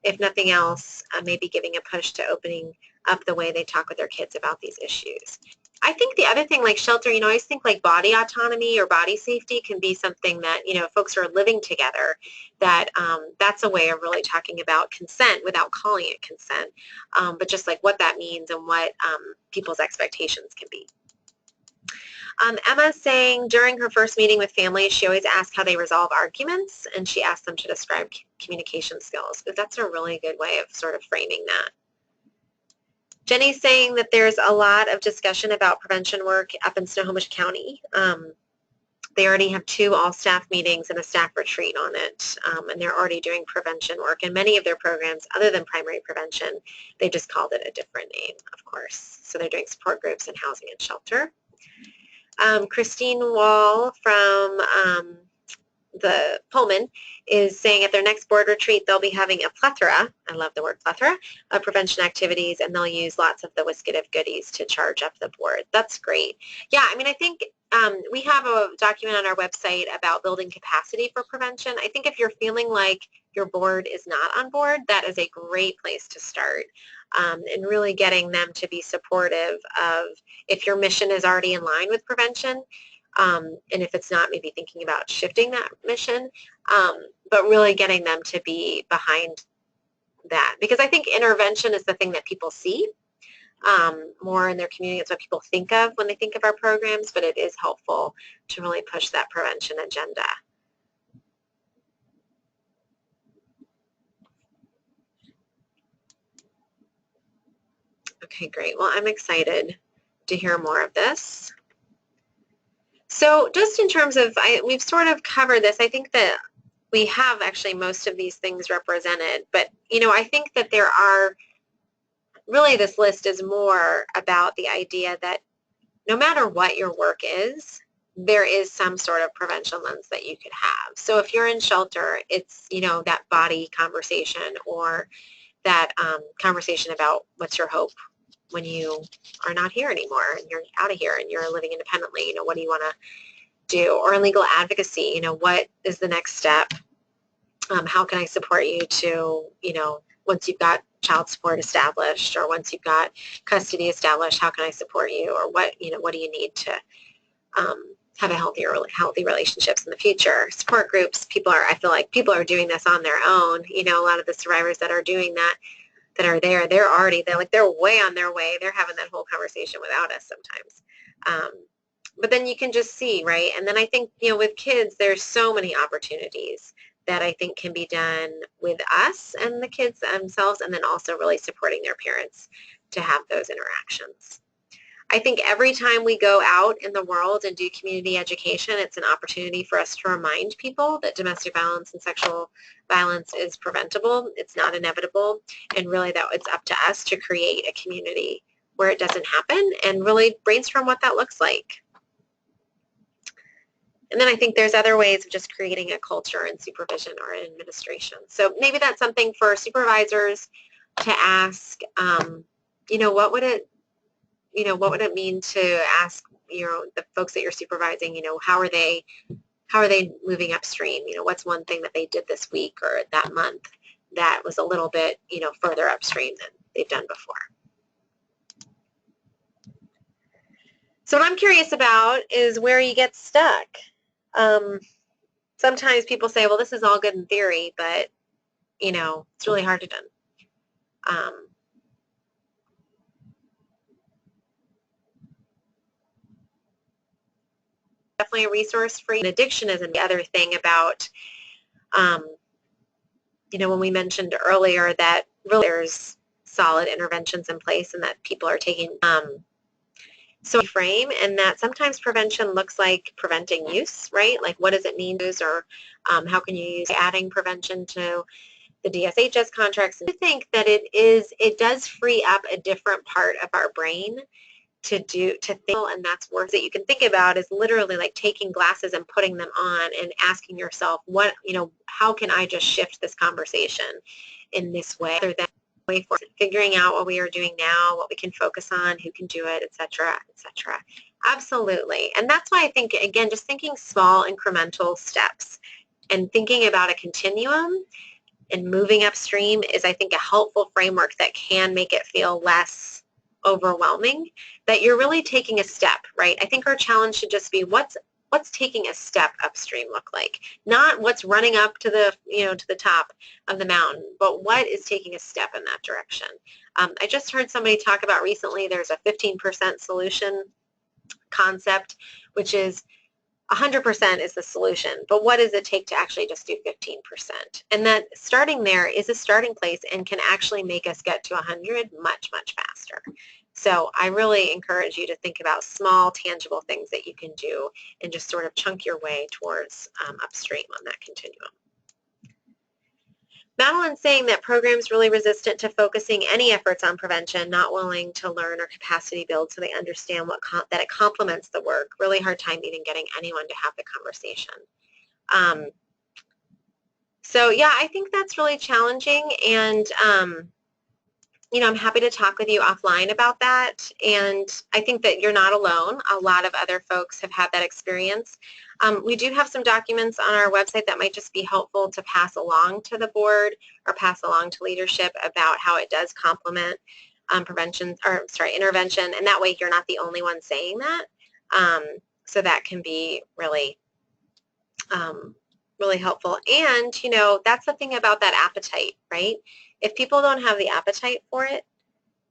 If nothing else, maybe giving a push to opening up the way they talk with their kids about these issues. I think the other thing, like shelter, I always think like body autonomy or body safety can be something that, folks are living together, that that's a way of really talking about consent without calling it consent, but just like what that means and what people's expectations can be. Emma's saying during her first meeting with families, she always asks how they resolve arguments, and she asked them to describe communication skills. But that's a really good way of sort of framing that. Jenny's saying that there's a lot of discussion about prevention work up in Snohomish County. They already have 2 all-staff meetings and a staff retreat on it, and they're already doing prevention work. And many of their programs, other than primary prevention, they just called it a different name, of course. So they're doing support groups and housing and shelter. Christine Wall from the Pullman is saying at their next board retreat they'll be having a plethora, I love the word plethora, of prevention activities, and they'll use lots of the Whiskative goodies to charge up the board. That's great. Yeah, I think we have a document on our website about building capacity for prevention. I think if you're feeling like your board is not on board, that is a great place to start, and really getting them to be supportive of if your mission is already in line with prevention, and if it's not, maybe thinking about shifting that mission, but really getting them to be behind that. Because I think intervention is the thing that people see more in their community. It's what people think of when they think of our programs, but it is helpful to really push that prevention agenda. Okay, great. Well, I'm excited to hear more of this. So just in terms of, we've sort of covered this. I think that we have actually most of these things represented, but I think that there are, really this list is more about the idea that no matter what your work is, there is some sort of prevention lens that you could have. So if you're in shelter, it's, that body conversation, or that conversation about what's your hope when you are not here anymore and you're out of here and you're living independently. What do you want to do? Or in legal advocacy, what is the next step? How can I support you to, once you've got child support established, or once you've got custody established, how can I support you? Or what do you need to have a healthy relationships in the future? Support groups, I feel like people are doing this on their own. A lot of the survivors that are doing that are there, they're way on their way. They're having that whole conversation without us sometimes. But then you can just see, right? And then I think, with kids, there's so many opportunities that I think can be done with us and the kids themselves, and then also really supporting their parents to have those interactions. I think every time we go out in the world and do community education, it's an opportunity for us to remind people that domestic violence and sexual violence is preventable. It's not inevitable, and really that it's up to us to create a community where it doesn't happen and really brainstorm what that looks like. And then I think there's other ways of just creating a culture in supervision or in administration. So maybe that's something for supervisors to ask, what would it mean to ask, the folks that you're supervising, how are they moving upstream? What's one thing that they did this week or that month that was a little bit, further upstream than they've done before? So what I'm curious about is where you get stuck. Sometimes people say, well, this is all good in theory, but, it's really hard to do. Definitely a resource for you. And addiction is the other thing about, when we mentioned earlier that really there's solid interventions in place and that people are taking, So frame, and that sometimes prevention looks like preventing use, right? Like what does it mean to use, or how can you use adding prevention to the DSHS contracts? And I think that it does free up a different part of our brain to think, and that's worth that you can think about is literally like taking glasses and putting them on and asking yourself, what, how can I just shift this conversation in this way, other than way for figuring out what we are doing now, what we can focus on, who can do it, etc., etc. Absolutely. And that's why I think, again, just thinking small incremental steps and thinking about a continuum and moving upstream is, I think, a helpful framework that can make it feel less overwhelming, that you're really taking a step, right? I think our challenge should just be what's taking a step upstream look like? Not what's running up to the, to the top of the mountain, but what is taking a step in that direction? I just heard somebody talk about recently, there's a 15% solution concept, which is 100% is the solution, but what does it take to actually just do 15%? And that starting there is a starting place and can actually make us get to 100 much, much faster. So I really encourage you to think about small, tangible things that you can do and just sort of chunk your way towards upstream on that continuum. Madeline's saying that programs really resistant to focusing any efforts on prevention, not willing to learn or capacity build so they understand that it complements the work. Really hard time even getting anyone to have the conversation. So yeah, I think that's really challenging, and I'm happy to talk with you offline about that, and I think that you're not alone. A lot of other folks have had that experience. We do have some documents on our website that might just be helpful to pass along to the board or pass along to leadership about how it does complement intervention, and that way you're not the only one saying that. So that can be really really helpful. And, that's the thing about that appetite, right? If people don't have the appetite for it,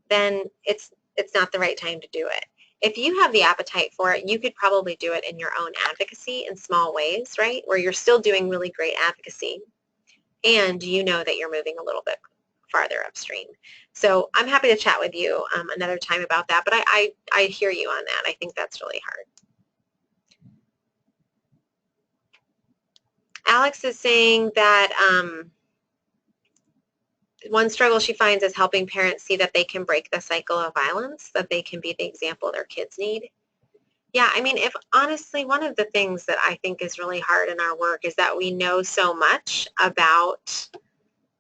then it's not the right time to do it. If you have the appetite for it, you could probably do it in your own advocacy in small ways, right? Where you're still doing really great advocacy and you know that you're moving a little bit farther upstream. So I'm happy to chat with you another time about that, but I hear you on that. I think that's really hard. Alex is saying that one struggle she finds is helping parents see that they can break the cycle of violence, that they can be the example their kids need. Yeah, I mean, honestly, one of the things that I think is really hard in our work is that we know so much about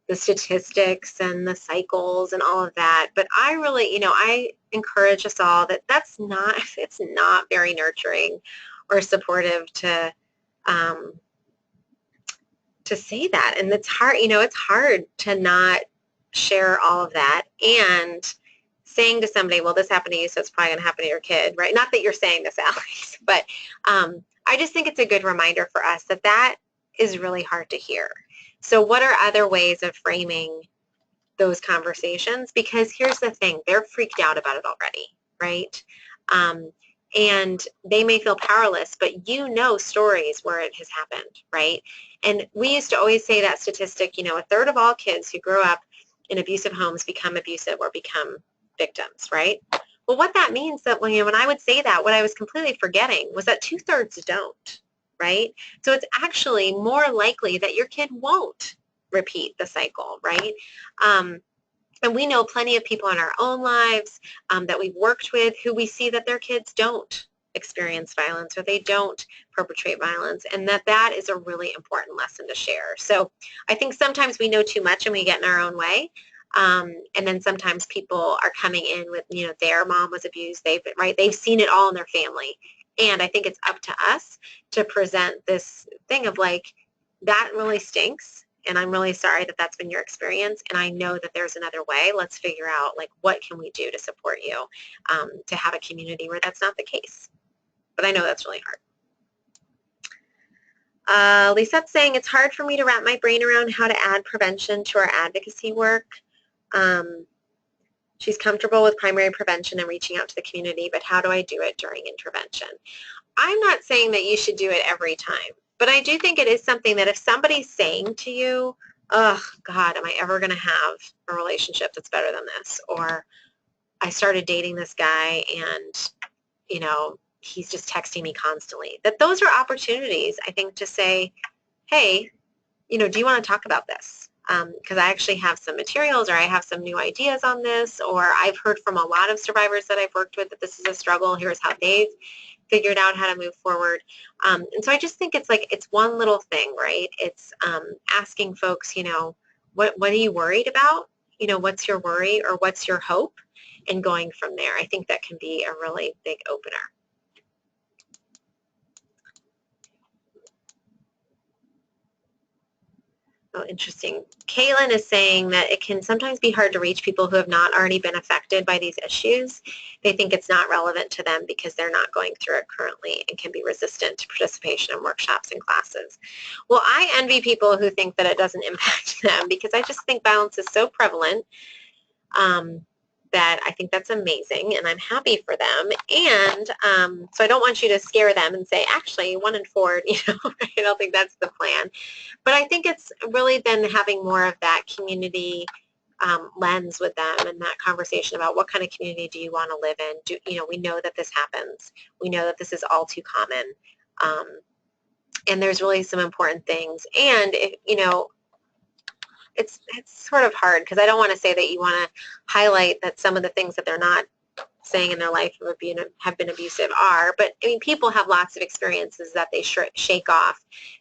the statistics and the cycles and all of that, but I really, I encourage us all that it's not very nurturing or supportive to say that. And it's hard, it's hard to not share all of that and saying to somebody, well, this happened to you, so it's probably going to happen to your kid, right? Not that you're saying this, Alex, but I just think it's a good reminder for us that is really hard to hear. So what are other ways of framing those conversations? Because here's the thing, they're freaked out about it already, right? And they may feel powerless, but stories where it has happened, right? And we used to always say that statistic, a third of all kids who grow up in abusive homes become abusive or become victims, right? Well, what that means that when I would say that, what I was completely forgetting was that 2/3 don't, right? So it's actually more likely that your kid won't repeat the cycle, right? And we know plenty of people in our own lives that we've worked with who we see that their kids don't experience violence or they don't perpetrate violence, and that is a really important lesson to share. So I think sometimes we know too much and we get in our own way. And then sometimes people are coming in with, their mom was abused, they've seen it all in their family. And I think it's up to us to present this thing of like, that really stinks. And I'm really sorry that that's been your experience. And I know that there's another way. Let's figure out like, what can we do to support you to have a community where that's not the case. But I know that's really hard. Lisette's saying, it's hard for me to wrap my brain around how to add prevention to our advocacy work. She's comfortable with primary prevention and reaching out to the community, but how do I do it during intervention? I'm not saying that you should do it every time, but I do think it is something that if somebody's saying to you, oh, God, am I ever going to have a relationship that's better than this? Or I started dating this guy and, you know, he's just texting me constantly. That those are opportunities, I think, to say, hey, you know, do you want to talk about this? Because I actually have some materials, or I have some new ideas on this, or I've heard from a lot of survivors that I've worked with that this is a struggle. Here's how they've figured out how to move forward. And so I just think it's like, it's one little thing, right? It's asking folks, you know, what are you worried about? You know, what's your worry or what's your hope? And going from there. I think that can be a really big opener. Oh, interesting. Kaylin is saying that it can sometimes be hard to reach people who have not already been affected by these issues. They think it's not relevant to them because they're not going through it currently and can be resistant to participation in workshops and classes. Well, I envy people who think that it doesn't impact them, because I just think violence is so prevalent that I think that's amazing, and I'm happy for them. And so I don't want you to scare them and say, actually, 1 in 4, you know, I don't think that's the plan. But I think it's really then having more of that community lens with them, and that conversation about what kind of community do you want to live in. You know, we know that this happens. We know that this is all too common. And there's really some important things. And, you know, it's sort of hard, because I don't want to say that you want to highlight that some of the things that they're not saying in their life have been abusive are, but I mean, people have lots of experiences that they shake off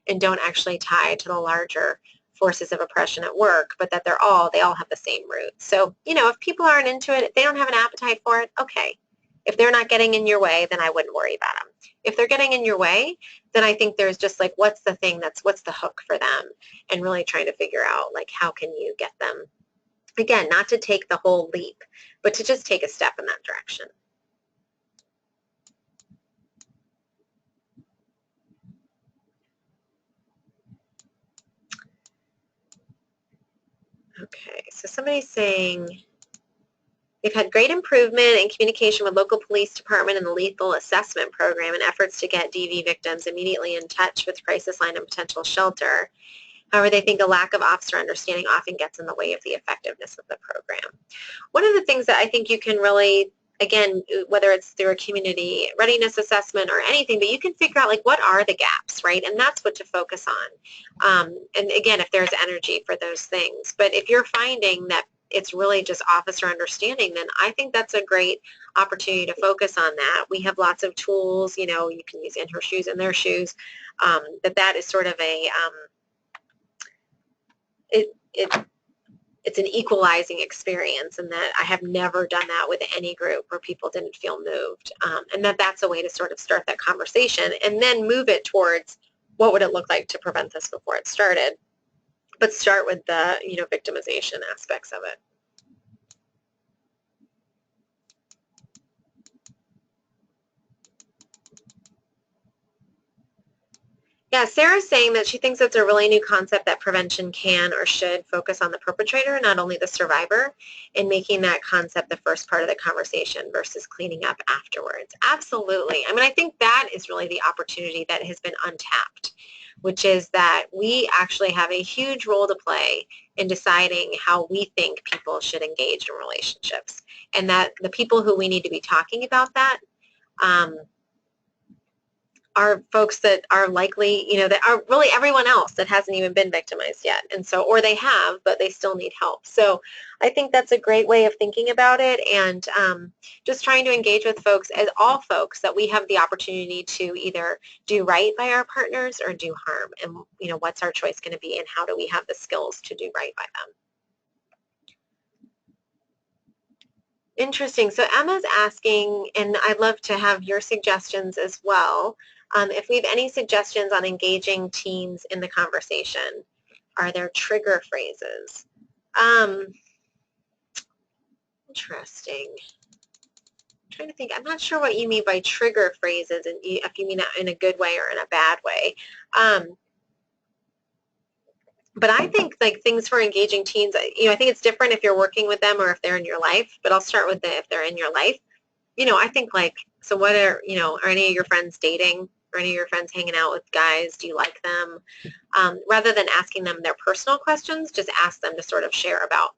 and don't actually tie to the larger forces of oppression at work, but that they all have the same roots. So, you know, if people aren't into it, if they don't have an appetite for it, okay. If they're not getting in your way, then I wouldn't worry about them. If they're getting in your way, then I think there's just like, what's the hook for them, and really trying to figure out, like, how can you get them, again, not to take the whole leap, but to just take a step in that direction. Okay, so somebody's saying they've had great improvement in communication with local police department and the lethal assessment program and efforts to get DV victims immediately in touch with crisis line and potential shelter. However, they think a lack of officer understanding often gets in the way of the effectiveness of the program. One of the things that I think you can really, again, whether it's through a community readiness assessment or anything, but you can figure out, like, what are the gaps, right? And that's what to focus on. And again, if there's energy for those things. But if you're finding that it's really just officer understanding, then I think that's a great opportunity to focus on that. We have lots of tools, you know, you can use in her shoes, in their shoes, that is sort of a, it's an equalizing experience, and that I have never done that with any group where people didn't feel moved, and that's a way to sort of start that conversation and then move it towards what would it look like to prevent this before it started, but start with the, you know, victimization aspects of it. Yeah, Sarah's saying that she thinks it's a really new concept that prevention can or should focus on the perpetrator, not only the survivor, and making that concept the first part of the conversation versus cleaning up afterwards. Absolutely. I mean, I think that is really the opportunity that has been untapped, which is that we actually have a huge role to play in deciding how we think people should engage in relationships, and that the people who we need to be talking about that are folks that are likely, you know, that are really everyone else that hasn't even been victimized yet. And so, or they have, but they still need help. So I think that's a great way of thinking about it, and just trying to engage with folks, as all folks, that we have the opportunity to either do right by our partners or do harm. And, you know, what's our choice going to be, and how do we have the skills to do right by them? Interesting. So Emma's asking, and I'd love to have your suggestions as well, if we have any suggestions on engaging teens in the conversation. Are there trigger phrases? Interesting. I'm trying to think. I'm not sure what you mean by trigger phrases, and if you mean that in a good way or in a bad way. But I think, like, things for engaging teens, you know, I think it's different if you're working with them or if they're in your life, but I'll start with if they're in your life. You know, I think, like, so what are, you know, are any of your friends dating? Are any of your friends hanging out with guys? Do you like them? Rather than asking them their personal questions, just ask them to sort of share about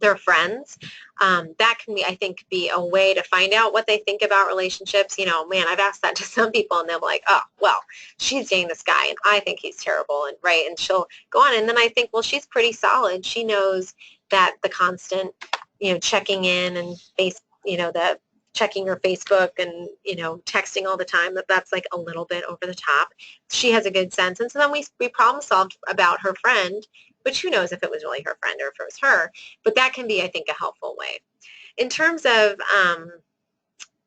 their friends. That can be, I think, be a way to find out what they think about relationships. You know, man, I've asked that to some people and they're like, oh, well, she's dating this guy and I think he's terrible, and right, and she'll go on. And then I think, well, she's pretty solid. She knows that the constant, you know, checking in and the checking her Facebook and, you know, texting all the time, that's like a little bit over the top. She has a good sense. And so then we problem solved about her friend, which who knows if it was really her friend or if it was her, but that can be, I think, a helpful way. In terms of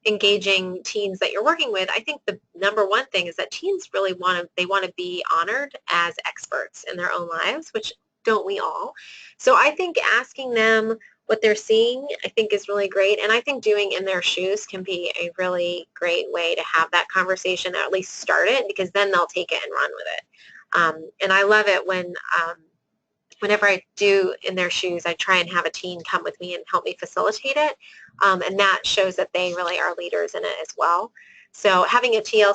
engaging teens that you're working with, I think the number one thing is that teens really want to be honored as experts in their own lives, which don't we all? So I think asking them what they're seeing, I think, is really great. And I think doing in their shoes can be a really great way to have that conversation, or at least start it, because then they'll take it and run with it. And I love it when whenever I do in their shoes, I try and have a teen come with me and help me facilitate it. And that shows that they really are leaders in it as well. So having a teen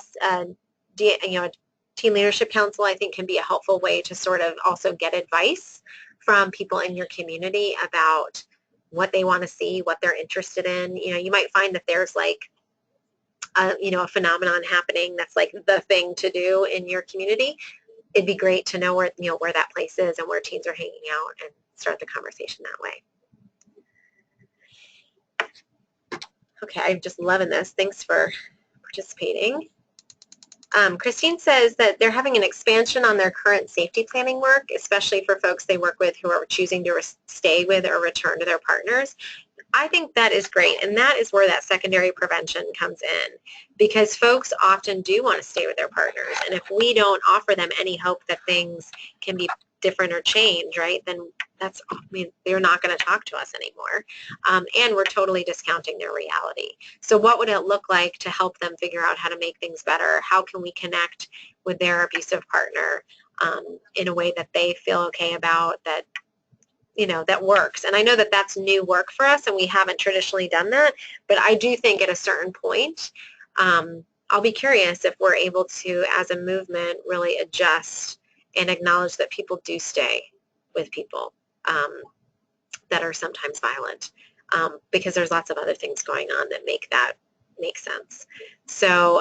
leadership council, I think, can be a helpful way to sort of also get advice from people in your community about what they want to see, what they're interested in. You know, you might find that there's like a phenomenon happening that's like the thing to do in your community. It'd be great to know where that place is and where teens are hanging out and start the conversation that way. Okay, I'm just loving this. Thanks for participating. Christine says that they're having an expansion on their current safety planning work, especially for folks they work with who are choosing to stay with or return to their partners. I think that is great, and that is where that secondary prevention comes in, because folks often do want to stay with their partners, and if we don't offer them any hope that things can be different or change, right, then they're not going to talk to us anymore, and we're totally discounting their reality. So what would it look like to help them figure out how to make things better? How can we connect with their abusive partner in a way that they feel okay about, that that works? And I know that that's new work for us, and we haven't traditionally done that, but I do think at a certain point, I'll be curious if we're able to, as a movement, really adjust and acknowledge that people do stay with people that are sometimes violent, because there's lots of other things going on that make sense. So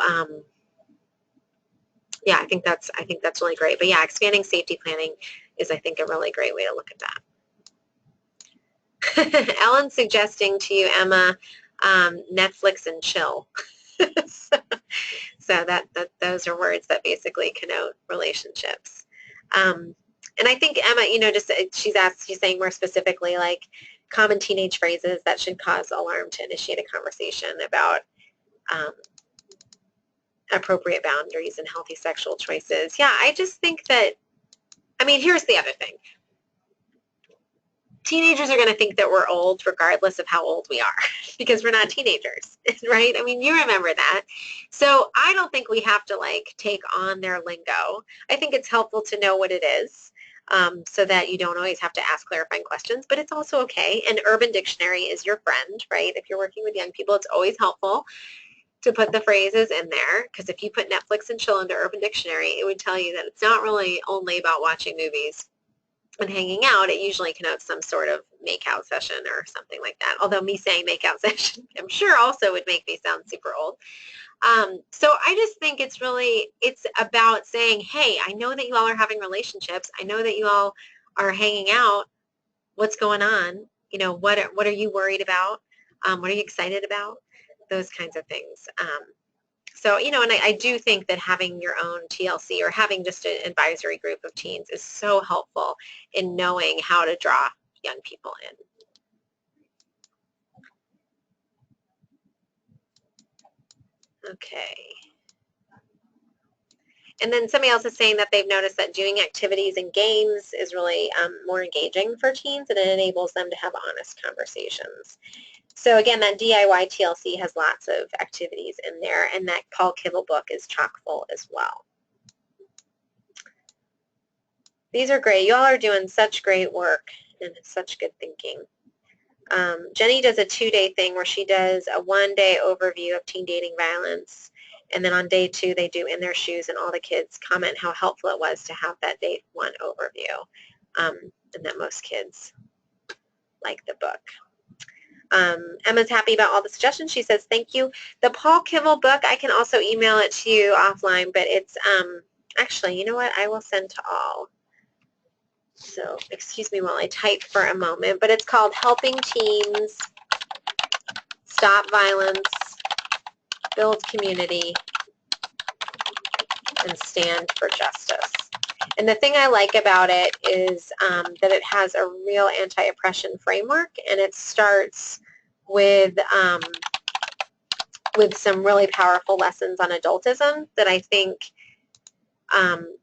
yeah, I think that's really great. But yeah, expanding safety planning is, I think, a really great way to look at that. Ellen's suggesting to you, Emma, Netflix and chill. so that those are words that basically connote relationships. And I think Emma, she's saying more specifically, like, common teenage phrases that should cause alarm to initiate a conversation about appropriate boundaries and healthy sexual choices. Yeah, I just think that, here's the other thing. Teenagers are going to think that we're old regardless of how old we are, because we're not teenagers, right? You remember that. So I don't think we have to take on their lingo. I think it's helpful to know what it is, so that you don't always have to ask clarifying questions, but it's also okay. And Urban Dictionary is your friend, right? If you're working with young people, it's always helpful to put the phrases in there, because if you put Netflix and chill into Urban Dictionary, it would tell you that it's not really only about watching movies and hanging out. It usually connotes some sort of make-out session or something like that. Although me saying make-out session, I'm sure also would make me sound super old. So I just think it's about saying, hey, I know that you all are having relationships. I know that you all are hanging out. What's going on? What are you worried about? What are you excited about? Those kinds of things. So, and I do think that having your own TLC or having just an advisory group of teens is so helpful in knowing how to draw young people in. Okay. And then somebody else is saying that they've noticed that doing activities and games is really more engaging for teens, and it enables them to have honest conversations. So again, that DIY TLC has lots of activities in there, and that Paul Kibble book is chock full as well. These are great. You all are doing such great work and such good thinking. Jenny does a 2-day thing where she does a 1-day overview of teen dating violence, and then on day 2 they do In Their Shoes, and all the kids comment how helpful it was to have that day 1 overview, and that most kids like the book. Emma's happy about all the suggestions. She says, thank you. The Paul Kimmel book, I can also email it to you offline, but it's, actually, you know what? I will send to all. So excuse me while I type for a moment, but it's called Helping Teens Stop Violence, Build Community, and Stand for Justice. And the thing I like about it is that it has a real anti-oppression framework, and it starts with some really powerful lessons on adultism that I think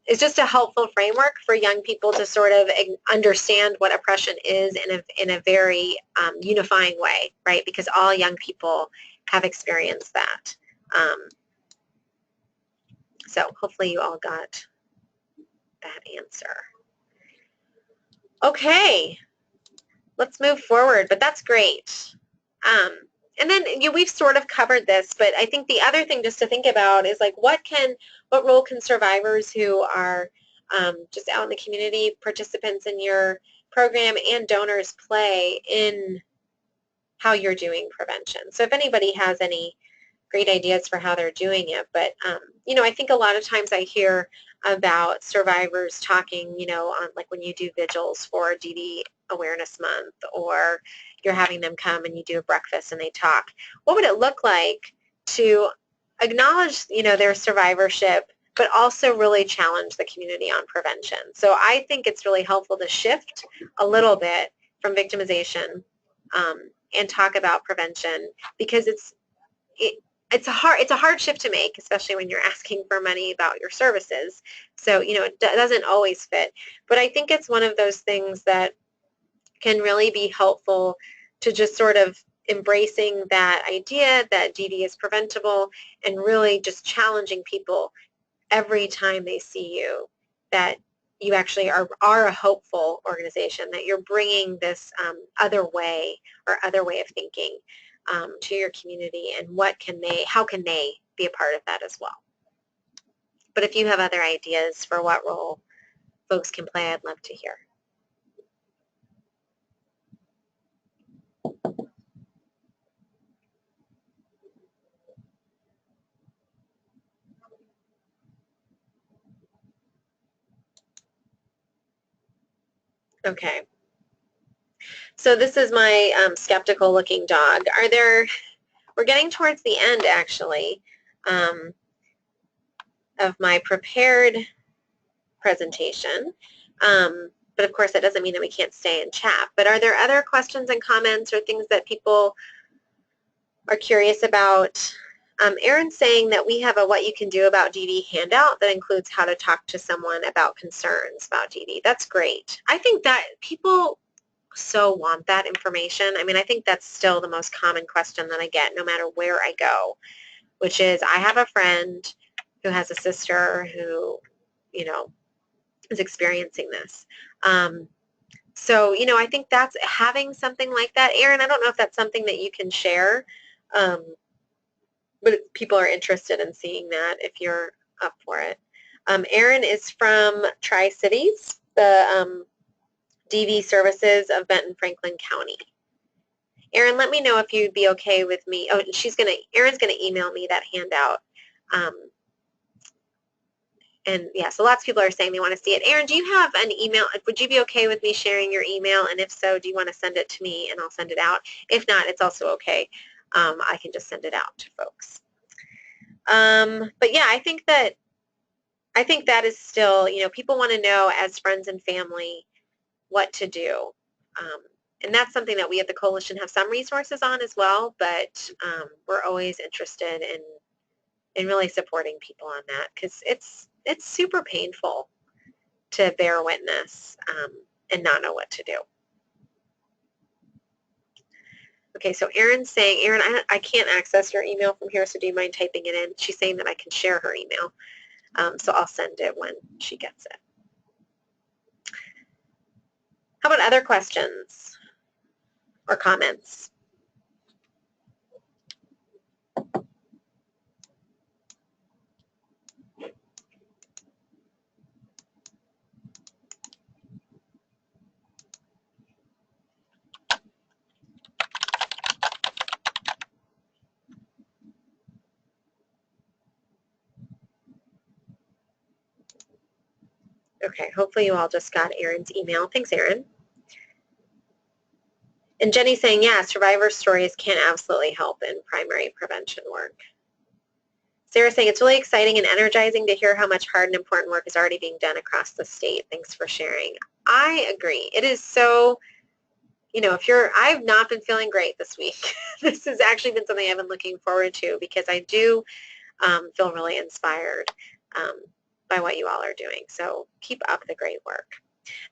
is just a helpful framework for young people to sort of understand what oppression is in a very unifying way, right? Because all young people have experienced that. So hopefully you all got that answer. Okay, let's move forward, but that's great. And then we've sort of covered this, but I think the other thing just to think about is like what role can survivors who are just out in the community, participants in your program, and donors play in how you're doing prevention. So if anybody has any great ideas for how they're doing it, but you know, I think a lot of times I hear about survivors talking, you know, on like when you do vigils for DD Awareness Month, or you're having them come and you do a breakfast and they talk. What would it look like to acknowledge, you know, their survivorship, but also really challenge the community on prevention? So I think it's really helpful to shift a little bit from victimization and talk about prevention, because it's a hard shift to make, especially when you're asking for money about your services. So, you know, it doesn't always fit. But I think it's one of those things that can really be helpful to just sort of embracing that idea that DD is preventable, and really just challenging people every time they see you that you actually are a hopeful organization, that you're bringing this other way of thinking to your community, and how can they be a part of that as well. But if you have other ideas for what role folks can play, I'd love to hear. Okay. So this is my skeptical looking dog. We're getting towards the end actually of my prepared presentation. But of course that doesn't mean that we can't stay and chat. But are there other questions and comments or things that people are curious about? Erin's saying that we have a What You Can Do About DD handout that includes how to talk to someone about concerns about DD. That's great. I think that people so want that information. I mean, I think that's still the most common question that I get no matter where I go, which is, I have a friend who has a sister who, you know, is experiencing this. So, you know, I think that's having something like that. Erin, I don't know if that's something that you can share, but people are interested in seeing that if you're up for it. Erin is from Tri-Cities, the DV services of Benton Franklin County. Erin, let me know if you'd be okay with me. Oh, Erin's gonna email me that handout. And yeah, so lots of people are saying they want to see it. Erin, do you have an email? Would you be okay with me sharing your email? And if so, do you want to send it to me and I'll send it out? If not, it's also okay. I can just send it out to folks. But yeah, I think that is still, you know, people want to know as friends and family what to do. And that's something that we at the Coalition have some resources on as well, but we're always interested in really supporting people on that, because it's super painful to bear witness and not know what to do. Okay, so Erin's saying, Erin, I can't access your email from here, so do you mind typing it in? She's saying that I can share her email, so I'll send it when she gets it. How about other questions or comments? Okay, hopefully you all just got Erin's email. Thanks, Erin. And Jenny's saying, yeah, survivor stories can absolutely help in primary prevention work. Sarah's saying, it's really exciting and energizing to hear how much hard and important work is already being done across the state. Thanks for sharing. I agree. It is so, I've not been feeling great this week. This has actually been something I've been looking forward to because I do feel really inspired by what you all are doing. So keep up the great work.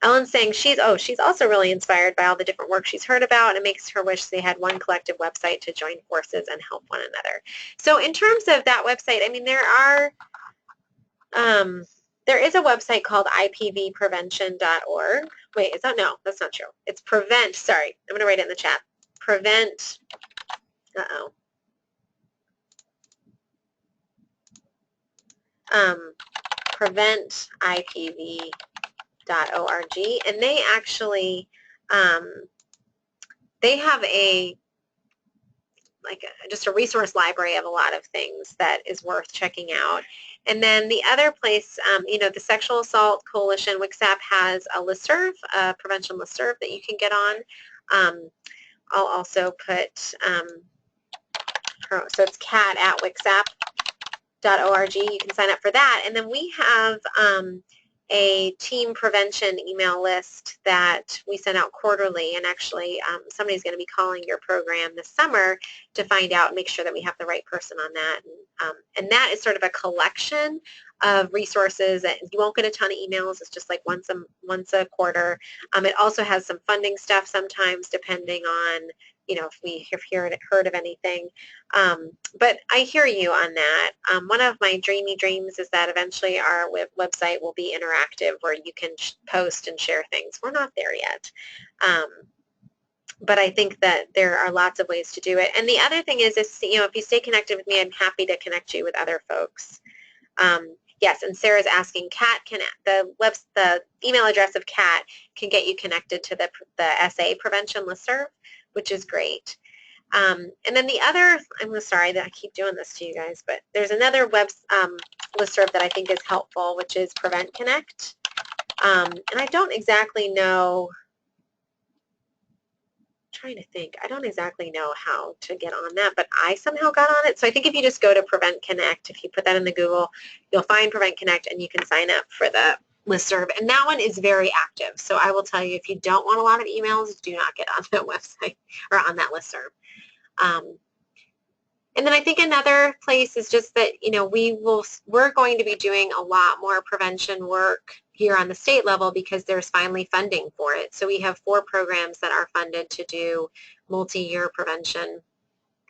Ellen's saying she's also really inspired by all the different work she's heard about, and it makes her wish they had one collective website to join forces and help one another. So in terms of that website, I mean, there is a website called ipvprevention.org. Wait, no, that's not true. It's sorry, I'm going to write it in the chat. PreventIPV.org, and they actually, they have just a resource library of a lot of things that is worth checking out. And then the other place, the Sexual Assault Coalition, WCSAP, has a listserv, a prevention listserv that you can get on. I'll also put, so it's cat@WCSAP.org. You can sign up for that. And then we have a team prevention email list that we send out quarterly, and actually somebody's going to be calling your program this summer to find out and make sure that we have the right person on that. And that is sort of a collection of resources. And you won't get a ton of emails. It's just like once a quarter. It also has some funding stuff sometimes, depending on if we have heard of anything. But I hear you on that. One of my dreamy dreams is that eventually our website will be interactive where you can post and share things. We're not there yet. But I think that there are lots of ways to do it. And the other thing is if you stay connected with me, I'm happy to connect you with other folks. Yes, and Sarah's asking, the email address of Kat can get you connected to the SA prevention listserv, which is great. And then the other, I'm sorry that I keep doing this to you guys, but there's another listserv that I think is helpful, which is Prevent Connect. And I don't exactly know, trying to think, I don't exactly know how to get on that, but I somehow got on it. So I think if you just go to Prevent Connect, if you put that in the Google, you'll find Prevent Connect and you can sign up for the listserv. And that one is very active. So I will tell you, if you don't want a lot of emails, do not get on that website or on that listserv. And then I think another place is just that, we're going to be doing a lot more prevention work here on the state level because there's finally funding for it. So we have 4 programs that are funded to do multi-year prevention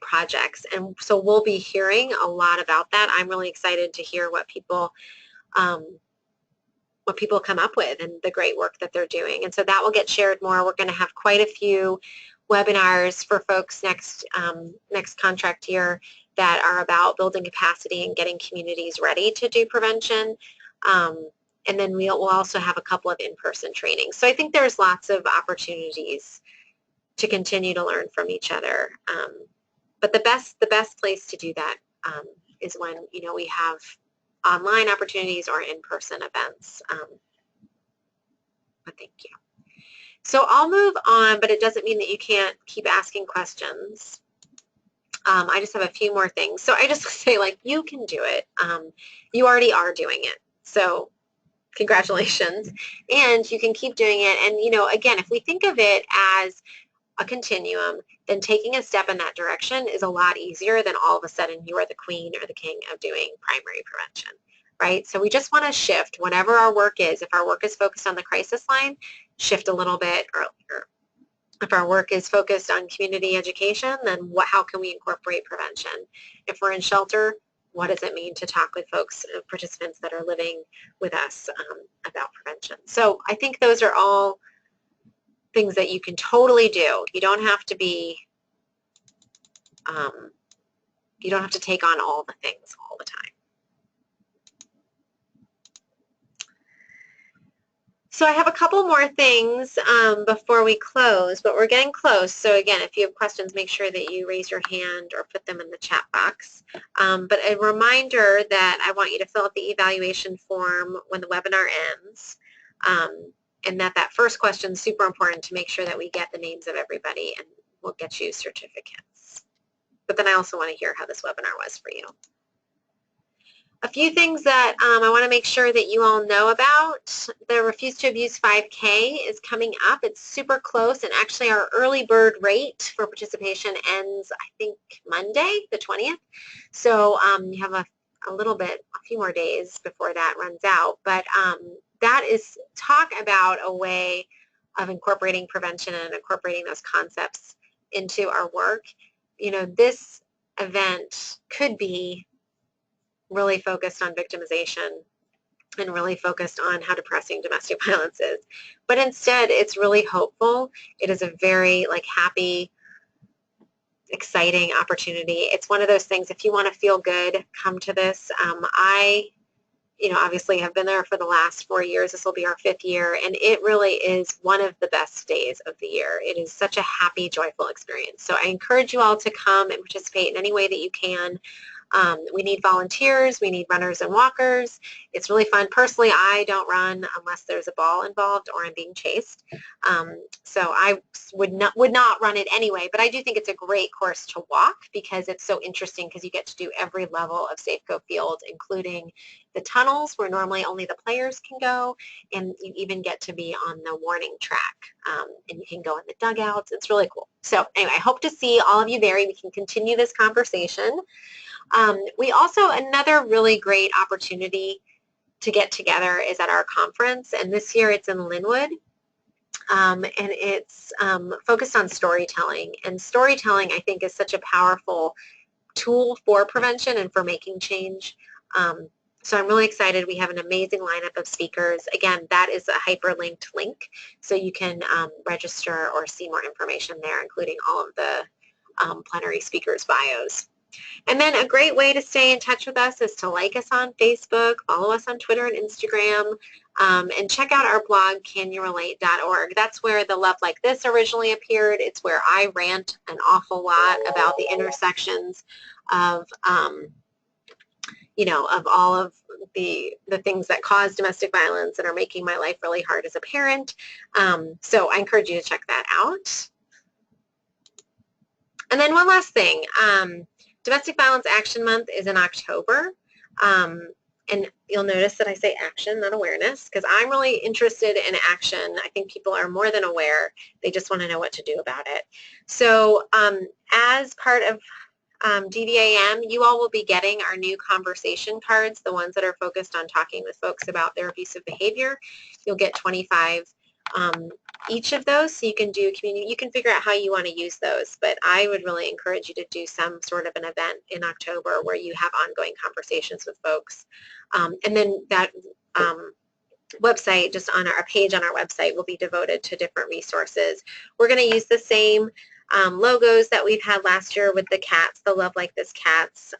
projects. And so we'll be hearing a lot about that. I'm really excited to hear what people come up with and the great work that they're doing. And so that will get shared more. We're going to have quite a few webinars for folks next contract year that are about building capacity and getting communities ready to do prevention. And then we'll also have a couple of in-person trainings. So I think there's lots of opportunities to continue to learn from each other. But the best place to do that is when we have online opportunities or in-person events. But thank you. So I'll move on, but it doesn't mean that you can't keep asking questions. I just have a few more things. So I just say, you can do it. You already are doing it. So congratulations. And you can keep doing it. And, again, if we think of it as a continuum, then taking a step in that direction is a lot easier than all of a sudden you are the queen or the king of doing primary prevention, right? So we just want to shift whatever our work is. If our work is focused on the crisis line, shift a little bit earlier. If our work is focused on community education, then how can we incorporate prevention? If we're in shelter, what does it mean to talk with folks, participants that are living with us about prevention? So I think those are all things that you can totally do. You don't have to be, you don't have to take on all the things all the time. So I have a couple more things before we close, but we're getting close. So again, if you have questions, make sure that you raise your hand or put them in the chat box. But a reminder that I want you to fill out the evaluation form when the webinar ends. And that first question is super important to make sure that we get the names of everybody, and we'll get you certificates. But then I also want to hear how this webinar was for you. A few things that I want to make sure that you all know about. The Refuse to Abuse 5K is coming up. It's super close, and actually our early bird rate for participation ends, I think, Monday, the 20th. So you have a few more days before that runs out. But that is talk about a way of incorporating prevention and incorporating those concepts into our work. You know, this event could be really focused on victimization and really focused on how depressing domestic violence is. But instead, it's really hopeful. It is a very happy, exciting opportunity. It's one of those things, if you want to feel good, come to this. I obviously have been there for the last 4 years. This will be our 5th year, and it really is one of the best days of the year. It is such a happy, joyful experience. So I encourage you all to come and participate in any way that you can. We need volunteers, we need runners and walkers. It's really fun. Personally, I don't run unless there's a ball involved or I'm being chased. So I would not run it anyway, but I do think it's a great course to walk because it's so interesting because you get to do every level of Safeco Field, including the tunnels where normally only the players can go, and you even get to be on the warning track, and you can go in the dugouts. It's really cool. So anyway, I hope to see all of you there. We can continue this conversation. We also, another really great opportunity to get together is at our conference, and this year it's in Linwood, and it's focused on storytelling. And storytelling, I think, is such a powerful tool for prevention and for making change. So I'm really excited. We have an amazing lineup of speakers. Again, that is a hyperlinked link, so you can register or see more information there, including all of the plenary speakers' bios. And then a great way to stay in touch with us is to like us on Facebook, follow us on Twitter and Instagram, and check out our blog, canyourrelate.org. That's where the Love Like This originally appeared. It's where I rant an awful lot about the intersections of, of all of the things that cause domestic violence and are making my life really hard as a parent. So I encourage you to check that out. And then one last thing. Domestic Violence Action Month is in October, and you'll notice that I say action, not awareness, because I'm really interested in action. I think people are more than aware. They just want to know what to do about it. So as part of DVAM, you all will be getting our new conversation cards, the ones that are focused on talking with folks about their abusive behavior. You'll get 25 each of those, so you can do community. You can figure out how you want to use those, but I would really encourage you to do some sort of an event in October where you have ongoing conversations with folks. And then that website, just on our page on our website, will be devoted to different resources. We're going to use the same logos that we've had last year with the cats, the Love Like This cats,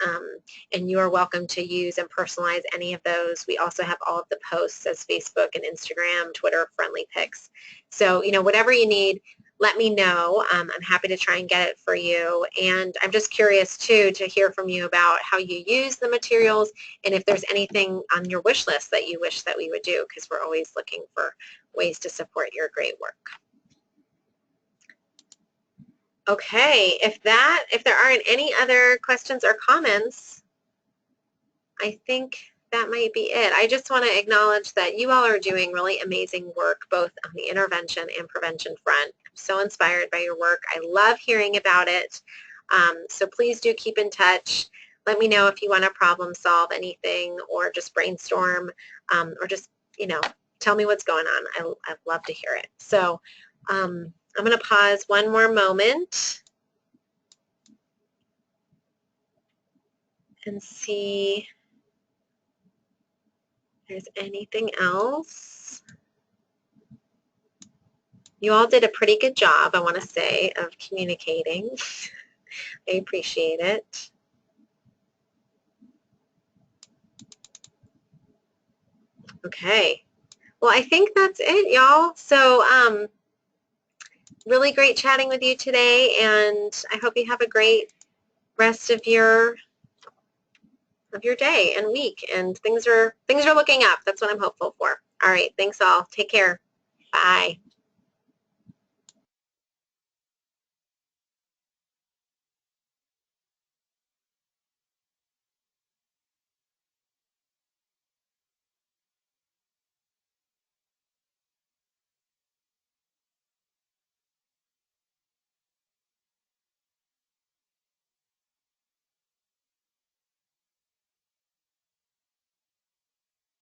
and you are welcome to use and personalize any of those. We also have all of the posts as Facebook and Instagram, Twitter friendly pics. So, whatever you need, let me know. I'm happy to try and get it for you. And I'm just curious, too, to hear from you about how you use the materials and if there's anything on your wish list that you wish that we would do, because we're always looking for ways to support your great work. Okay, if there aren't any other questions or comments, I think that might be it. I just want to acknowledge that you all are doing really amazing work, both on the intervention and prevention front. I'm so inspired by your work. I love hearing about it. So please do keep in touch. Let me know if you want to problem solve anything or just brainstorm, or just, tell me what's going on. I'd love to hear it. So I'm going to pause one more moment and see if there's anything else. You all did a pretty good job, I want to say, of communicating. I appreciate it. Okay. Well, I think that's it, y'all. So really great chatting with you today, and I hope you have a great rest of your day and week, and things are looking up. That's what I'm hopeful for. All right. Thanks all. Take care. Bye.